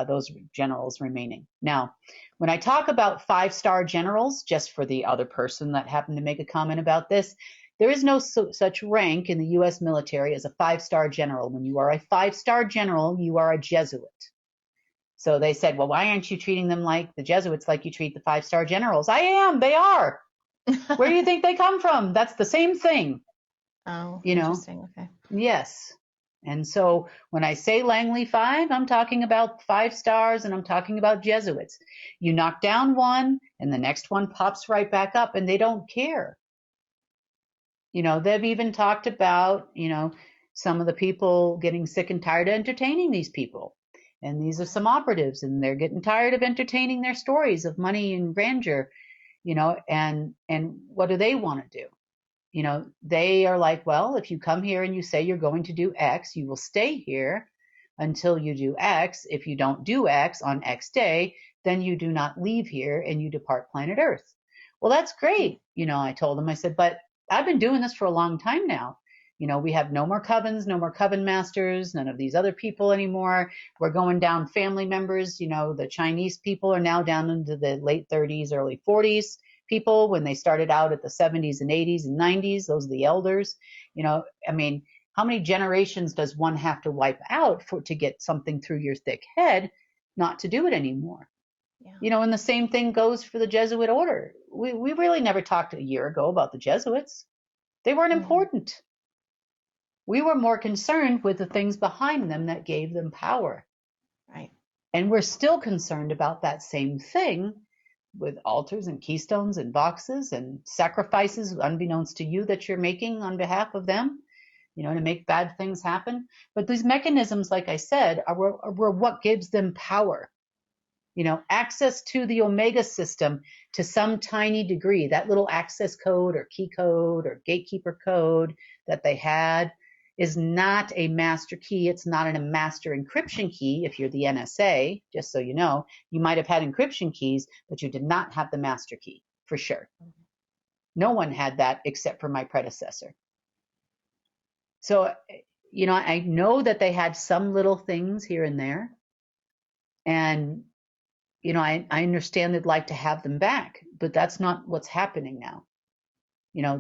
those generals remaining. Now, when I talk about 5-star generals, just for the other person that happened to make a comment about this, there is no such rank in the U.S. military as a 5-star general. When you are a 5-star general, you are a Jesuit. So they said, well, why aren't you treating them like the Jesuits, like you treat the 5-star generals? I am. They are. Where do you think they come from? That's the same thing. Oh, you know? interesting. Okay. Yes. And so when I say Langley 5, I'm talking about 5 stars and I'm talking about Jesuits. You knock down one and the next one pops right back up and they don't care. They've even talked about, some of the people getting sick and tired of entertaining these people. And these are some operatives and they're getting tired of entertaining their stories of money and grandeur, and what do they want to do? They are like, well, if you come here and you say you're going to do X, you will stay here until you do X. If you don't do X on X day, then you do not leave here and you depart planet Earth. Well, that's great. I told them, I said, but I've been doing this for a long time now. We have no more covens, no more coven masters, none of these other people anymore. We're going down family members. The Chinese people are now down into the late 30s, early 40s. People when they started out at the 70s and 80s and 90s. Those are the elders. How many generations does one have to wipe out to get something through your thick head not to do it anymore? Yeah. And the same thing goes for the Jesuit order. We really never talked a year ago about the Jesuits. They weren't important. We were more concerned with the things behind them that gave them power. Right. And we're still concerned about that same thing with altars and keystones and boxes and sacrifices unbeknownst to you that you're making on behalf of them, to make bad things happen. But these mechanisms, like I said, are what gives them power. Access to the Omega system to some tiny degree, that little access code or key code or gatekeeper code that they had is not a master key. It's not a master encryption key. If you're the NSA, just so you know, you might have had encryption keys, but you did not have the master key for sure. No one had that except for my predecessor. So, I know that they had some little things here and there. And, I understand they'd like to have them back, but that's not what's happening now.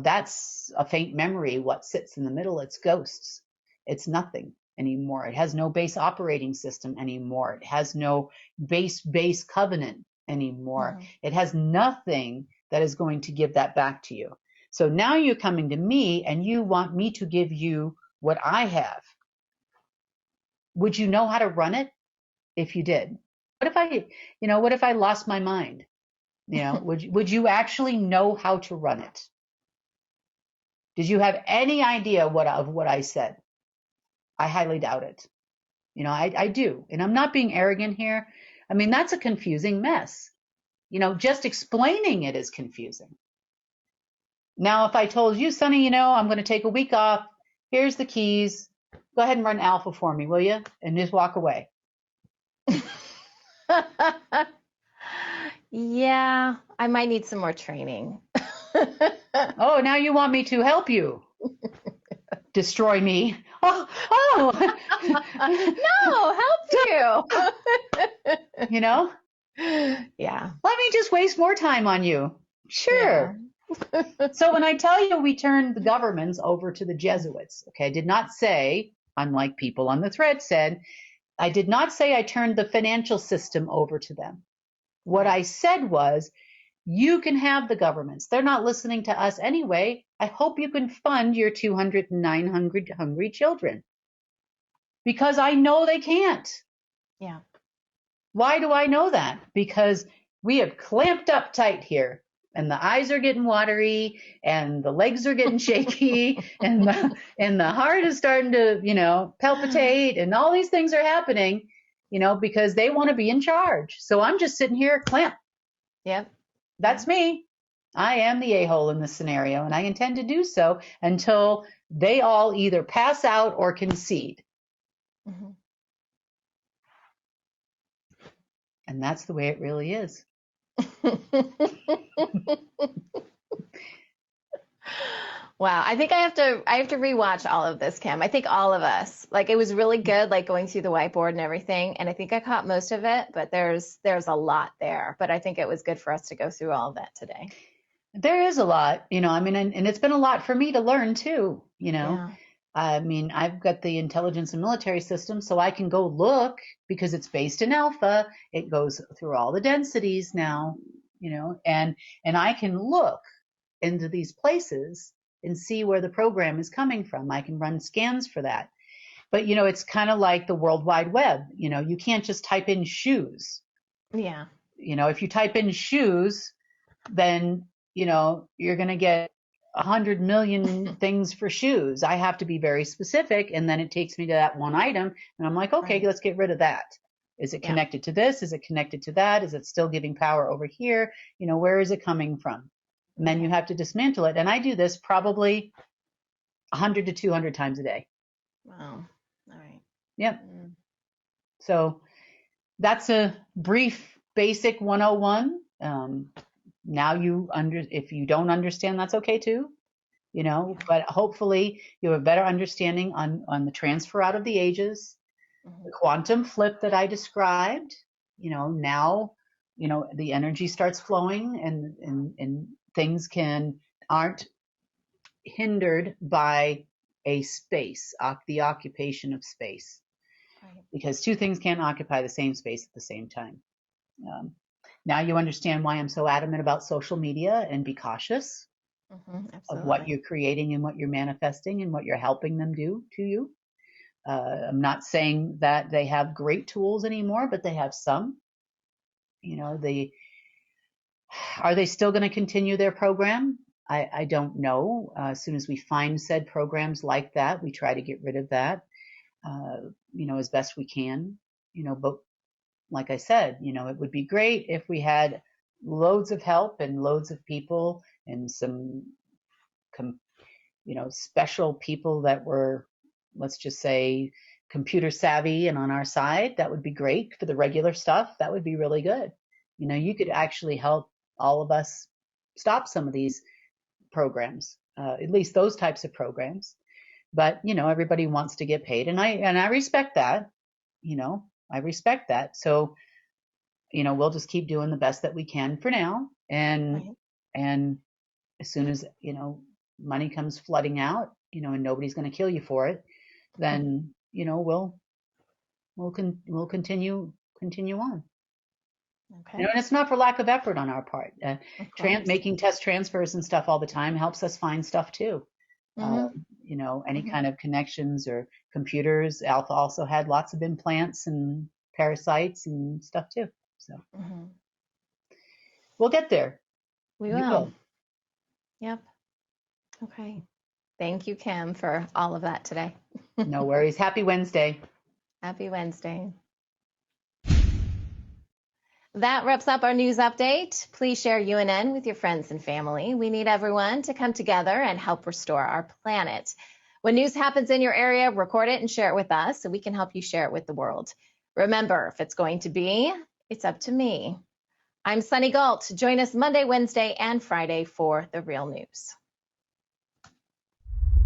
That's a faint memory. What sits in the middle, it's ghosts. It's nothing anymore. It has no base operating system anymore. It has no base covenant anymore. Mm-hmm. It has nothing that is going to give that back to you. So now you're coming to me and you want me to give you what I have. Would you know how to run it if you did? What if I lost my mind? Would you actually know how to run it? Did you have any idea of what I said? I highly doubt it. I do. And I'm not being arrogant here. That's a confusing mess. Just explaining it is confusing. Now, if I told you, Sonny, I'm going to take a week off. Here's the keys. Go ahead and run Alpha for me, will you? And just walk away. Yeah, I might need some more training. Oh, now you want me to help you destroy me? Oh. No, help you. Yeah. Let me just waste more time on you. Sure. Yeah. So when I tell you we turned the governments over to the Jesuits, okay, I did not say, unlike people on the thread said, I did not say I turned the financial system over to them. What I said was, you can have the governments. They're not listening to us anyway. I hope you can fund your 200 and 900 hungry children. Because I know they can't. Yeah. Why do I know that? Because we have clamped up tight here. And the eyes are getting watery, and the legs are getting shaky, and the heart is starting to, palpitate, and all these things are happening, because they want to be in charge. So I'm just sitting here clamped. Yep. That's me. I am the a-hole in this scenario, and I intend to do so until they all either pass out or concede. Mm-hmm. And that's the way it really is. Wow, I think I have to rewatch all of this, Kim. I think all of us. Like it was really good, like going through the whiteboard and everything. And I think I caught most of it, but there's a lot there. But I think it was good for us to go through all of that today. There is a lot, I mean, and it's been a lot for me to learn too, Yeah. I mean, I've got the intelligence and military system, so I can go look because it's based in alpha. It goes through all the densities now, and I can look into these places and see where the program is coming from. I can run scans for that. But it's kind of like the World Wide Web. You can't just type in shoes. Yeah. If you type in shoes, then you're going to get 100 million things for shoes. I have to be very specific, and then it takes me to that one item, and I'm like, okay, Right. let's get rid of that. Is it Yeah. connected to this? Is it connected to that? Is it still giving power over here? Where is it coming from? And then you Okay. have to dismantle it. And I do this probably 100 to 200 times a day. Wow. All right. Yep. Mm. So that's a brief basic 101. Now if you don't understand, that's okay too, but hopefully you have a better understanding on the transfer out of the ages, the quantum flip that I described. Now, the energy starts flowing, and things aren't hindered by a space, the occupation of space, Right. because two things can't occupy the same space at the same time. Now you understand why I'm so adamant about social media, and be cautious of what Absolutely. you're creating and what you're manifesting and what you're helping them do to you. I'm not saying that they have great tools anymore, but they have some. Are they still going to continue their program? I don't know. As soon as we find said programs like that, we try to get rid of that, as best we can. But like I said, it would be great if we had loads of help and loads of people and some, special people that were, let's just say, computer savvy and on our side. That would be great for the regular stuff. That would be really good. You could actually help all of us stop some of these programs, at least those types of programs. But everybody wants to get paid, and I respect that. I respect that. So we'll just keep doing the best that we can for now, and Right. and as soon as money comes flooding out, and nobody's going to kill you for it, then we'll continue on. Okay. And it's not for lack of effort on our part. Of course. Making test transfers and stuff all the time helps us find stuff too. Hmm. Any kind of connections or computers. Alpha also had lots of implants and parasites and stuff too. So Hmm. we'll get there. We We will. will. Yep. Okay. Thank you, Kim, for all of that today. No worries. Happy Wednesday. Happy Wednesday. That wraps up our news update. Please share UNN with your friends and family. We need everyone to come together and help restore our planet. When news happens in your area, record it and share it with us so we can help you share it with the world. Remember, if it's going to be, it's up to me. I'm Съni Голт. Join us Monday, Wednesday, and Friday for the real news.